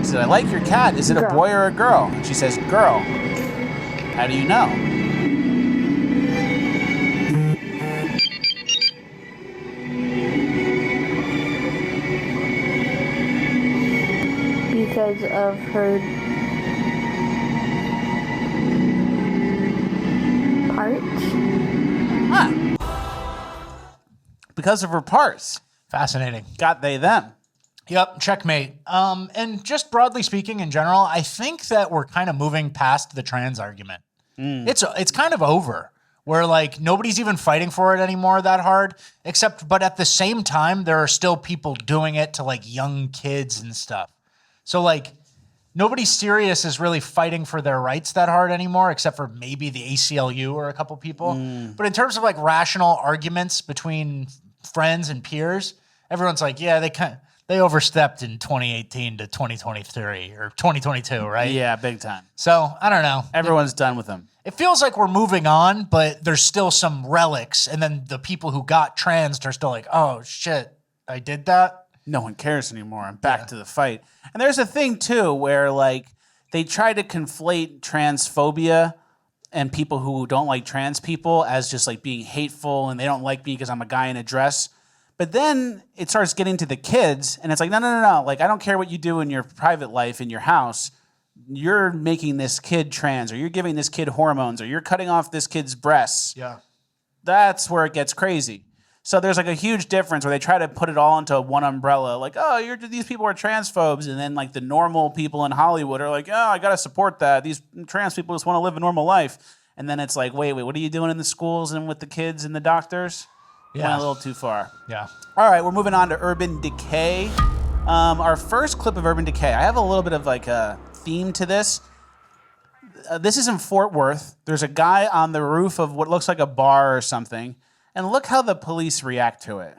said, "I like your cat. Is it a boy or a girl?" And she says, "Girl." How do you know? Because of her parts. Because of her parts. Fascinating. Got they them. Yep, checkmate. And just broadly speaking in general, I think that we're kind of moving past the trans argument. It's kind of over. Where like nobody's even fighting for it anymore that hard, but at the same time, there are still people doing it to like young kids and stuff. So like nobody serious is really fighting for their rights that hard anymore, except for maybe the ACLU or a couple people. But in terms of like rational arguments between friends and peers, everyone's like, yeah, they overstepped in 2018 to 2023 or 2022, right? Yeah, big time. So I don't know. Everyone's done with them. It feels like we're moving on, but there's still some relics. And then the people who got transed are still like, oh, shit, I did that? No one cares anymore. I'm back to the fight. And there's a thing, too, where like they try to conflate transphobia and people who don't like trans people as just like being hateful and they don't like me because I'm a guy in a dress. But then it starts getting to the kids and it's like, no. Like, I don't care what you do in your private life, in your house. You're making this kid trans, or you're giving this kid hormones, or you're cutting off this kid's breasts. Yeah. That's where it gets crazy. So there's like a huge difference where they try to put it all into one umbrella. Like, oh, these people are transphobes. And then like the normal people in Hollywood are like, oh, I got to support that. These trans people just want to live a normal life. And then it's like, wait, what are you doing in the schools and with the kids and the doctors? Yeah. Went a little too far. Yeah. All right, we're moving on to Urban Decay. Our first clip of Urban Decay, I have a little bit of like a theme to this. This is in Fort Worth. There's a guy on the roof of what looks like a bar or something. And look how the police react to it.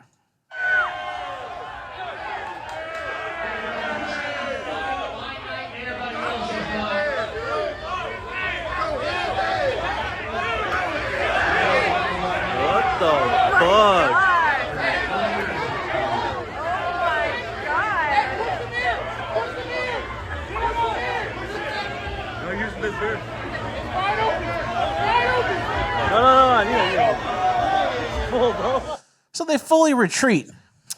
What the fuck? So they fully retreat.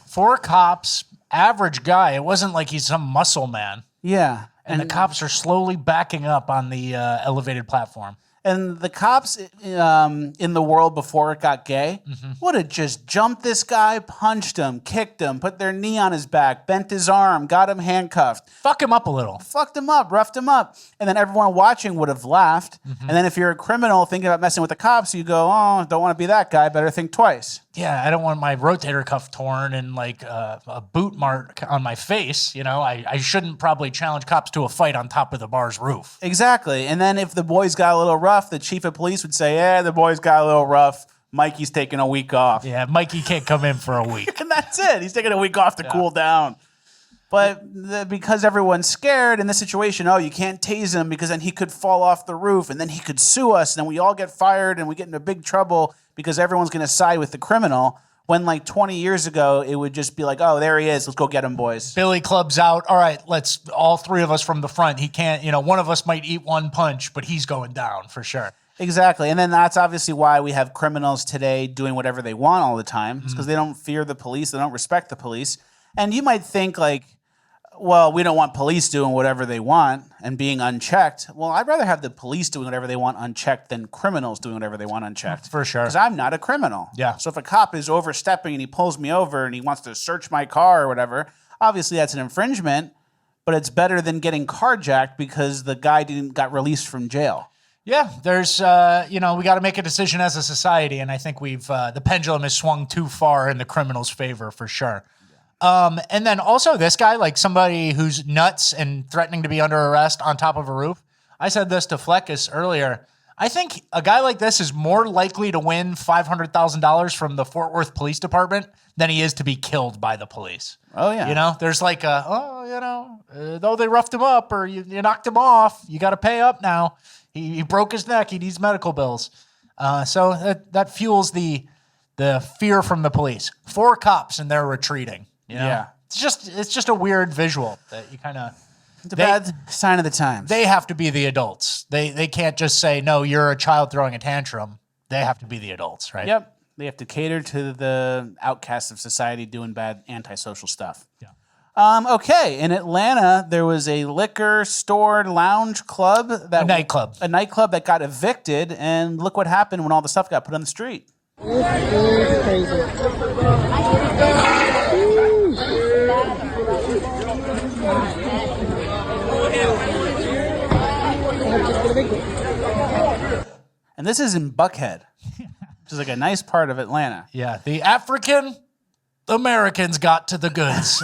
4 cops, average guy. It wasn't like he's some muscle man. Yeah. And the cops are slowly backing up on the elevated platform. And the cops in the world before it got gay would have just jumped this guy, punched him, kicked him, put their knee on his back, bent his arm, got him handcuffed. Fuck him up a little. Fucked him up, roughed him up. And then everyone watching would have laughed. And then if you're a criminal thinking about messing with the cops, you go, oh, don't want to be that guy, better think twice. Yeah, I don't want my rotator cuff torn and like a boot mark on my face. You know, I shouldn't probably challenge cops to a fight on top of the bar's roof. Exactly. And then if the boys got a little rough, the chief of police would say, yeah, the boys got a little rough. Mikey's taking a week off. Yeah, Mikey can't come in for a week. And that's it. He's taking a week off to cool down. But because everyone's scared in this situation, oh, you can't tase him because then he could fall off the roof and then he could sue us and then we all get fired and we get into big trouble because everyone's going to side with the criminal. When like 20 years ago, it would just be like, oh, there he is. Let's go get him, boys. Billy clubs out. All right, let's all three of us from the front. He can't, one of us might eat one punch, but he's going down for sure. Exactly. And then that's obviously why we have criminals today doing whatever they want all the time. It's because they don't fear the police. They don't respect the police. And you might think like, well, we don't want police doing whatever they want and being unchecked. Well, I'd rather have the police doing whatever they want unchecked than criminals doing whatever they want unchecked. For sure. Because I'm not a criminal. Yeah. So if a cop is overstepping and he pulls me over and he wants to search my car or whatever, obviously that's an infringement, but it's better than getting carjacked because the guy got released from jail. Yeah, there's, we got to make a decision as a society, and I think the pendulum has swung too far in the criminal's favor for sure. And then also this guy, like somebody who's nuts and threatening to be under arrest on top of a roof. I said this to Fleckus earlier. I think a guy like this is more likely to win $500,000 from the Fort Worth Police Department than he is to be killed by the police. Oh, yeah. There's like though they roughed him up or you knocked him off, you got to pay up now. He broke his neck. He needs medical bills. So that fuels the fear from the police. 4 cops and they're retreating. Yeah. It's just a weird visual that you kind of... It's a bad sign of the times. They have to be the adults. They can't just say, no, you're a child throwing a tantrum. They have to be the adults, right? Yep. They have to cater to the outcasts of society doing bad antisocial stuff. Yeah. Okay. In Atlanta, there was a liquor store lounge club. A nightclub. A nightclub that got evicted, and look what happened when all the stuff got put on the street. And this is in Buckhead, which is like a nice part of Atlanta. Yeah, the African Americans got to the goods.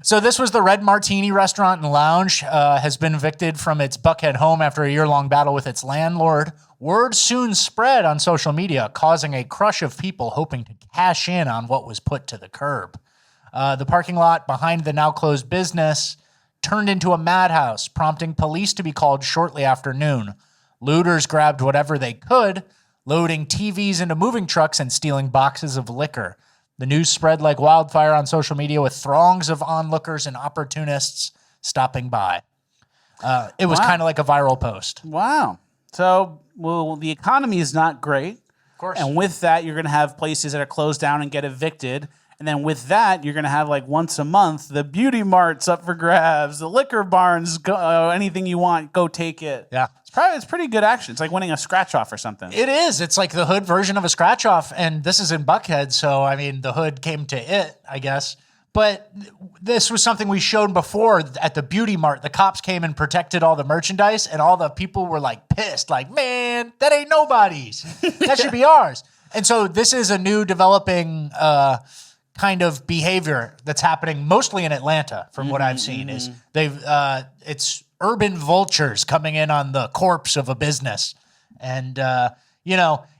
So this was the Red Martini Restaurant and Lounge, has been evicted from its Buckhead home after a year-long battle with its landlord. Word soon spread on social media, causing a crush of people hoping to cash in on what was put to the curb. The parking lot behind the now-closed business turned into a madhouse, prompting police to be called shortly after noon. Looters grabbed whatever they could, loading TVs into moving trucks and stealing boxes of liquor. The news spread like wildfire on social media with throngs of onlookers and opportunists stopping by. It was kind of like a viral post. Wow. So, the economy is not great. Of course. And with that, you're going to have places that are closed down and get evicted. And then with that, you're going to have like once a month, the beauty marts up for grabs, the liquor barns, anything you want, go take it. Yeah. It's pretty good action. It's like winning a scratch off or something. It is. It's like the hood version of a scratch off. And this is in Buckhead. So, I mean, the hood came to it, I guess. But this was something we showed before at the beauty mart. The cops came and protected all the merchandise, and all the people were like pissed, like, man, that ain't nobody's. That should be ours. And so this is a new developing kind of behavior that's happening mostly in Atlanta, from what I've seen. Is it's urban vultures coming in on the corpse of a business. And,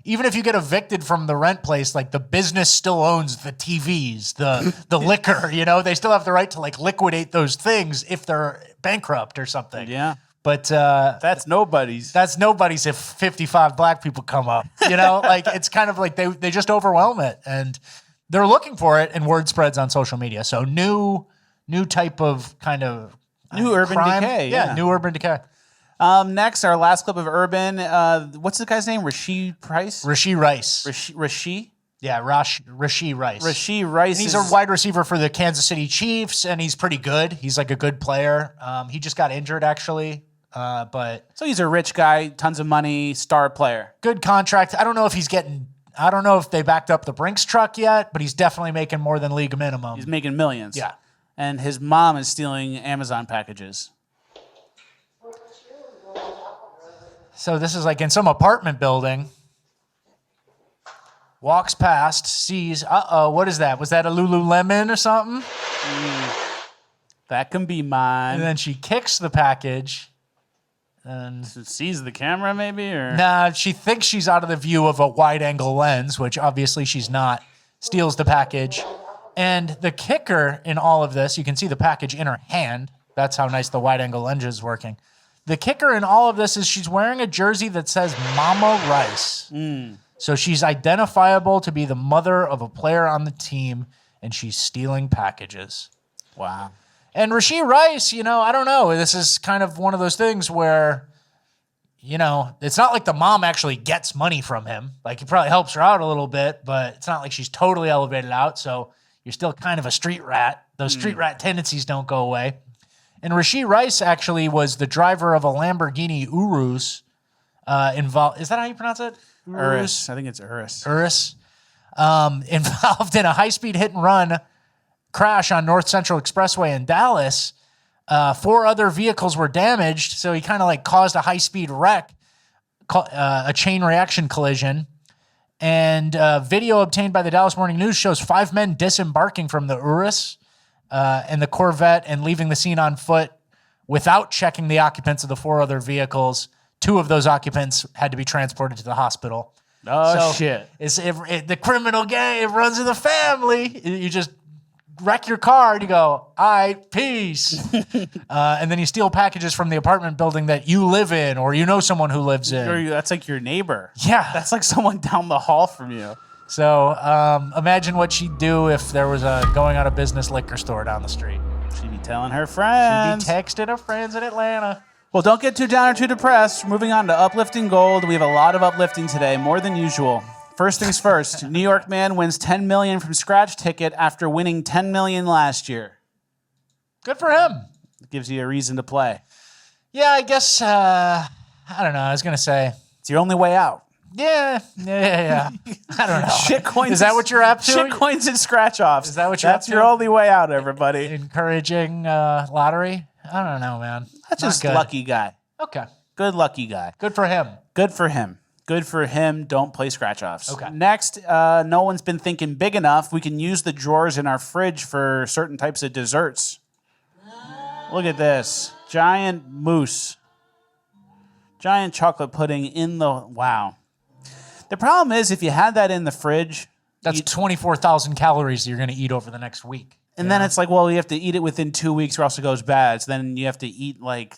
even if you get evicted from the rent place, like the business still owns the TVs, the liquor, they still have the right to like liquidate those things if they're bankrupt or something. Yeah. But that's nobody's. That's nobody's if 55 black people come up. Like it's kind of like they just overwhelm it, and they're looking for it, and word spreads on social media. So new type of kind of new urban crime. decay. Yeah, new urban decay. Next, our last clip of Urban. What's the guy's name? Rasheed Rice? Rasheed Rice. Rasheed? Yeah, Rasheed Rice. Rasheed Rice. And he's a wide receiver for the Kansas City Chiefs, and he's pretty good. He's like a good player. He just got injured, actually. But so he's a rich guy, tons of money, star player. Good contract. I don't know if they backed up the Brinks truck yet, but he's definitely making more than league minimum. He's making millions. Yeah. And his mom is stealing Amazon packages. So this is like in some apartment building. Walks past, sees, what is that? Was that a Lululemon or something? That can be mine. And then she kicks the package. And sees the camera maybe? Or nah, she thinks she's out of the view of a wide-angle lens, which obviously she's not. Steals the package. And the kicker in all of this, you can see the package in her hand. That's how nice the wide-angle lens is working. The kicker in all of this is she's wearing a jersey that says Mama Rice. So she's identifiable to be the mother of a player on the team, and she's stealing packages. Wow. And Rashee Rice, I don't know. This is kind of one of those things where, it's not like the mom actually gets money from him. Like, he probably helps her out a little bit, but it's not like she's totally elevated out. So you're still kind of a street rat. Those street rat tendencies don't go away. And Rashee Rice actually was the driver of a Lamborghini Urus involved. Is that how you pronounce it? Urus. I think it's Urus. Urus. Involved in a high-speed hit-and-run crash on North Central Expressway in Dallas. 4 other vehicles were damaged, so he kind of like caused a high-speed wreck, a chain reaction collision. And video obtained by the Dallas Morning News shows 5 men disembarking from the Urus and the Corvette and leaving the scene on foot without checking the occupants of the 4 other vehicles. 2 of those occupants had to be transported to the hospital. Oh, shit. The criminal gang, it runs in the family. You just wreck your car and you go, all right, peace. And then you steal packages from the apartment building that you live in or someone who lives in. That's like your neighbor. Yeah. That's like someone down the hall from you. So imagine what she'd do if there was a going out of business liquor store down the street. She'd be telling her friends. She'd be texting her friends in Atlanta. Well, don't get too down or too depressed. Moving on to Uplifting Gold. We have a lot of uplifting today, more than usual. First things first, New York man wins $10 million from scratch ticket after winning $10 million last year. Good for him. Gives you a reason to play. Yeah, I guess, I don't know. I was going to say. It's your only way out. Yeah. I don't know. Shit coins. Is that what you're up to? Shit coins and scratch offs. Is that what you're up to? That's your only way out, everybody. Encouraging lottery? I don't know, man. That's just lucky guy. Okay. Good lucky guy. Good for him. Good for him. Good for him. Don't play scratch offs. Okay. Next, no one's been thinking big enough. We can use the drawers in our fridge for certain types of desserts. Look at this. Giant mousse. Giant chocolate pudding in the... Wow. The problem is if you had that in the fridge... That's 24,000 calories you're going to eat over the next week. And then it's like, well, you have to eat it within 2 weeks or else it goes bad. So then you have to eat like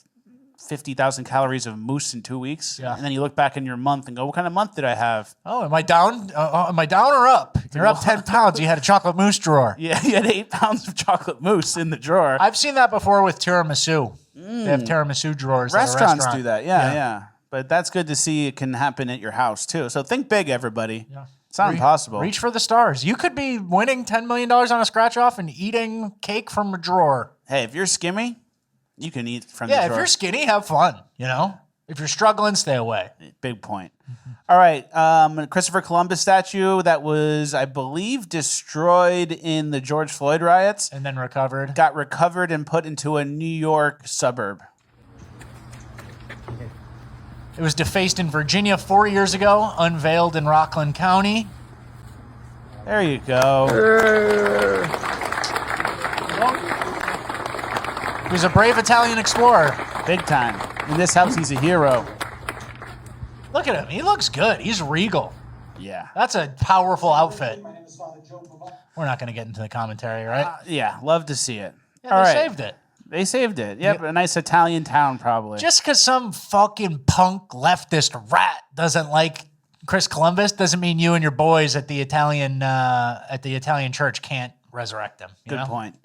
50,000 calories of mousse in 2 weeks. Yeah. And then you look back in your month and go, what kind of month did I have? Oh, am I down? Am I down or up? You're up 10 pounds. You had a chocolate mousse drawer. Yeah, you had 8 pounds of chocolate mousse in the drawer. I've seen that before with tiramisu. They have tiramisu drawers. Restaurants do that. Yeah. But that's good to see it can happen at your house too. So think big, everybody. Yeah. It's not impossible. Reach for the stars. You could be winning $10 million on a scratch off and eating cake from a drawer. Hey, if you're skimmy, you can eat from the Yeah, drawer. if you're skinny, have fun, If you're struggling, stay away. Big point. All right, Christopher Columbus statue that was, I believe, destroyed in the George Floyd riots. And then recovered. Got recovered and put into a New York suburb. It was defaced in Virginia 4 years ago, unveiled in Rockland County. There you go. He was a brave Italian explorer. Big time. In this house, he's a hero. Look at him. He looks good. He's regal. Yeah. That's a powerful outfit. We're not going to get into the commentary, right? Yeah, love to see it. Yeah, All they right. saved it. They saved it. Yep, a nice Italian town, probably. Just because some fucking punk leftist rat doesn't like Chris Columbus doesn't mean you and your boys at the Italian church can't resurrect him. Good point.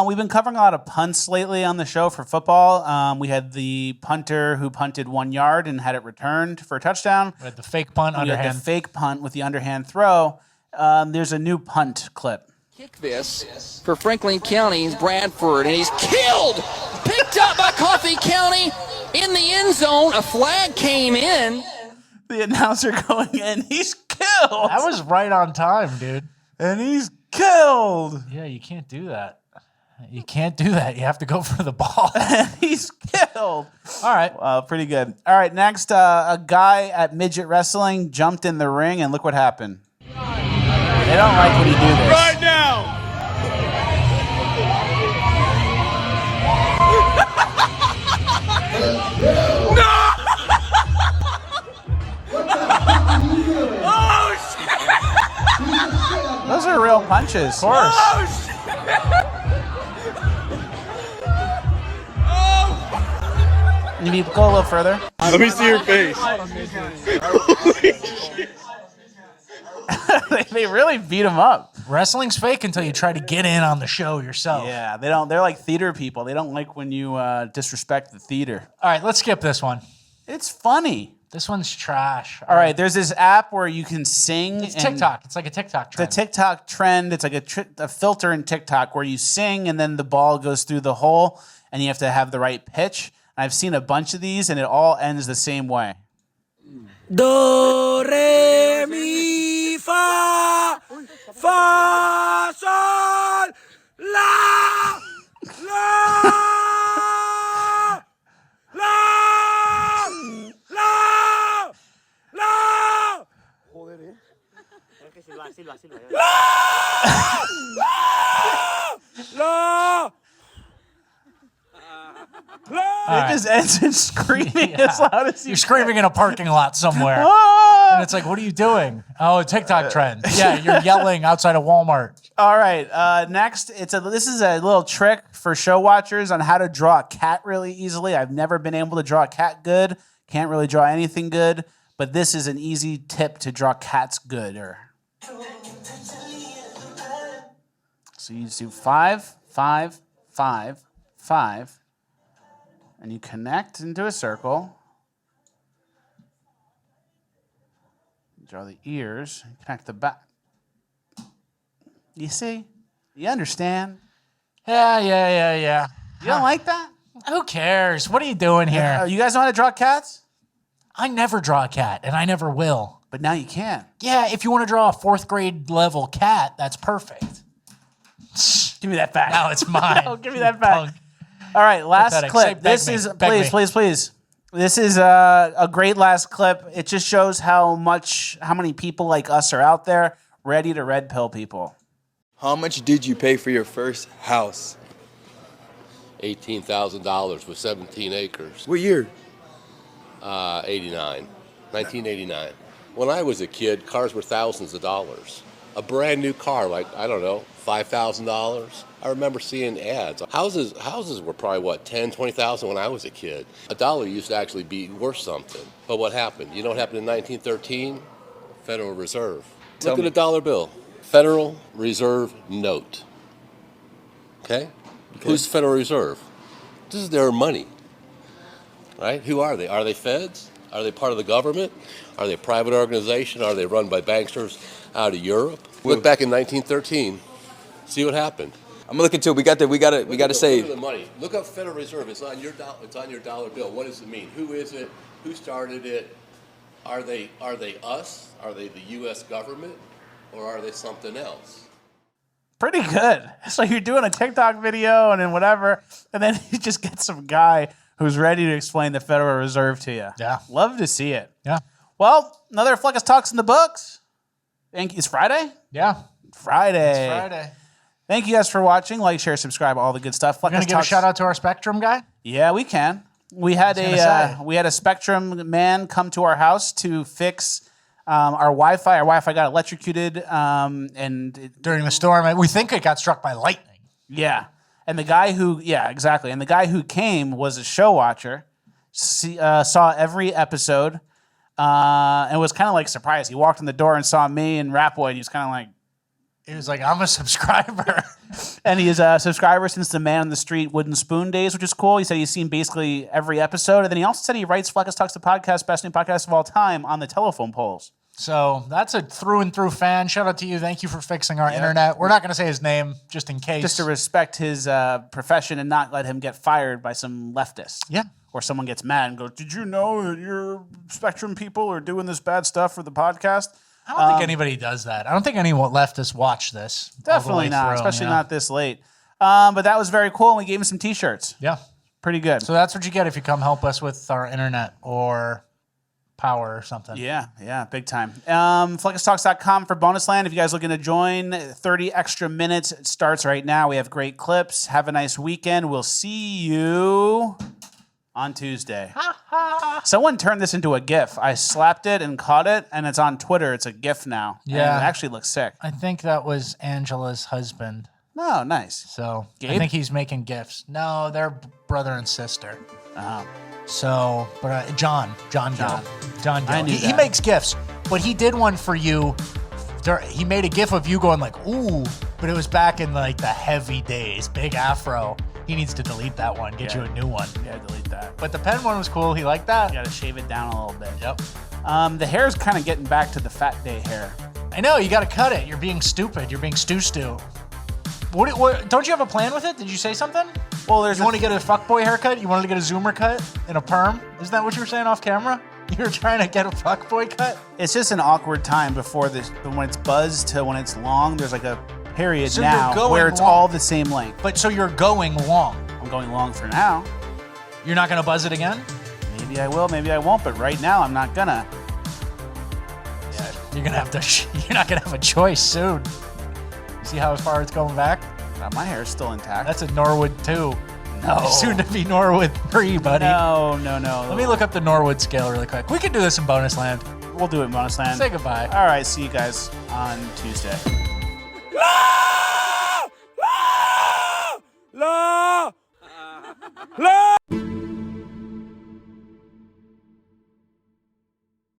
We've been covering a lot of punts lately on the show for football. We had the punter who punted 1 yard and had it returned for a touchdown. We had the fake punt, We underhand. had the fake punt with the underhand throw. There's a new punt clip. Kick this for Franklin County's Bradford, and he's killed! Picked up by Coffee County in the end zone. A flag came in. The announcer going in, he's killed! That was right on time, dude. And he's killed! Yeah, you can't do that. You can't do that. You have to go for the ball. He's killed. All right. Pretty good. All right, next, a guy at midget wrestling jumped in the ring, and look what happened. They don't like when you do this. Right now! No! Oh, shit! Those are real punches. Of course. Oh, shit! You need to go a little further. Let me see your face. Holy shit. They really beat him up. Wrestling's fake until you try to get in on the show yourself. Yeah, they don't. They're like theater people. They don't like when you disrespect the theater. All right, let's skip this one. It's funny. This one's trash. All right, there's this app where you can sing. It's TikTok. It's like a TikTok trend. The TikTok trend. It's like a filter in TikTok where you sing and then the ball goes through the hole and you have to have the right pitch. And I've seen a bunch of these and it all ends the same way. Do, re, mi, fa, fa, sol, la, la, la, la, la. Joder, la, la. It just ends in screaming as loud as You're screaming in a parking lot somewhere. And it's like, what are you doing? Oh, a TikTok trend. Yeah, you're yelling outside of Walmart. All right, next, this is a little trick for show watchers on how to draw a cat really easily. I've never been able to draw a cat good. Can't really draw anything good, but this is an easy tip to draw cats good. So you do 5, 5, 5, 5, and you connect into a circle. Draw the ears, connect the back. You see? You understand? Yeah. You don't like that? Who cares? What are you doing here? You guys know how to draw cats? I never draw a cat, and I never will. But now you can. Yeah, if you want to draw a 4th grade level cat, that's perfect. Give me that back. Now it's mine. No, give me that back. All right, last Pathetic. clip. Say, This beg is, me. please. This is a great last clip. It just shows how many people like us are out there ready to red pill people. How much did you pay for your first house? $18,000 with 17 acres. What year? 1989. When I was a kid, cars were thousands of dollars. A brand new car, like, I don't know, $5,000. I remember seeing ads. Houses were probably, what, $10,000, $20,000 when I was a kid. A dollar used to actually be worth something. But what happened? You know what happened in 1913? Federal Reserve. Look at a dollar bill. Federal Reserve note. Okay? Who's Federal Reserve? This is their money. Right? Who are they? Are they feds? Are they part of the government? Are they a private organization? Are they run by banksters out of Europe? Look back in 1913. See what happened. I'm gonna look into it. We got to save. Look at the money. Look up Federal Reserve. It's on your dollar bill. What does it mean? Who is it? Who started it? Are they us? Are they the U.S. government? Or are they something else? Pretty good. So you're doing a TikTok video and then whatever, and then you just get some guy who's ready to explain the Federal Reserve to you. Yeah. Love to see it. Yeah. Well, another Fleckus Talks in the books. Thank you. It's Friday? Yeah. Friday. It's Friday. Thank you guys for watching. Like, share, subscribe, all the good stuff. We're going to give a shout out to our Spectrum guy? Yeah, we can. We had a Spectrum man come to our house to fix our Wi-Fi. Our Wi-Fi got electrocuted during the storm. We think it got struck by lightning. Yeah. And the guy exactly. And the guy who came was a show watcher, saw every episode, and was kind of like surprised. He walked in the door and saw me and Rapboy, and he was kind of like, I'm a subscriber. And he is a subscriber since the Man on the Street Wooden Spoon days, which is cool. He said he's seen basically every episode. And then he also said he writes Fleckus Talks the podcast, best new podcast of all time, on the telephone polls. So that's a through and through fan. Shout out to you. Thank you for fixing our internet. We're not going to say his name just in case. Just to respect his profession and not let him get fired by some leftist. Yeah. Or someone gets mad and goes, did you know that your Spectrum people are doing this bad stuff for the podcast? I don't think anybody does that. I don't think any leftists watch this. Definitely not, especially not this late. But that was very cool, and we gave him some T-shirts. Yeah. Pretty good. So that's what you get if you come help us with our internet or power or something. Yeah, big time. FleckusTalks.com for bonus land. If you guys looking to join, 30 extra minutes. It starts right now. We have great clips. Have a nice weekend. We'll see you on Tuesday. Someone turned this into a GIF. I slapped it and caught it, and it's on Twitter. It's a GIF now. Yeah. And it actually looks sick. I think that was Angela's husband. Oh, nice. So Gabe? I think he's making GIFs. No, they're brother and sister. So, but John. I knew He that. makes GIFs, but he did one for you He made a gif of you going like, ooh, but it was back in like the heavy days, big afro. He needs to delete that one, get you a new one. Yeah, delete that. But the pen one was cool. He liked that. You gotta shave it down a little bit. Yep. The hair's kind of getting back to the fat day hair. I know, you gotta cut it. You're being stupid. You're being stew. What, don't you have a plan with it? Did you say something? Well, you want to get a fuckboy haircut? You wanted to get a zoomer cut and a perm? Isn't that what you were saying off camera? You were trying to get a fuckboy cut? It's just an awkward time before this, when it's buzzed to when it's long. There's like a period So now you're going where it's long. all the same length. But so you're going long. I'm going long for now. You're not gonna buzz it again? Maybe I will, maybe I won't, but right now I'm not gonna. Yeah, you're gonna have to. You're not gonna have a choice soon. You see how far it's going back? My hair's still intact. That's a Norwood 2. No. Soon to be Norwood 3, buddy. No. Let me look up the Norwood scale really quick. We can do this in bonus land. We'll do it in bonus land. Say goodbye. All right, see you guys on Tuesday. La!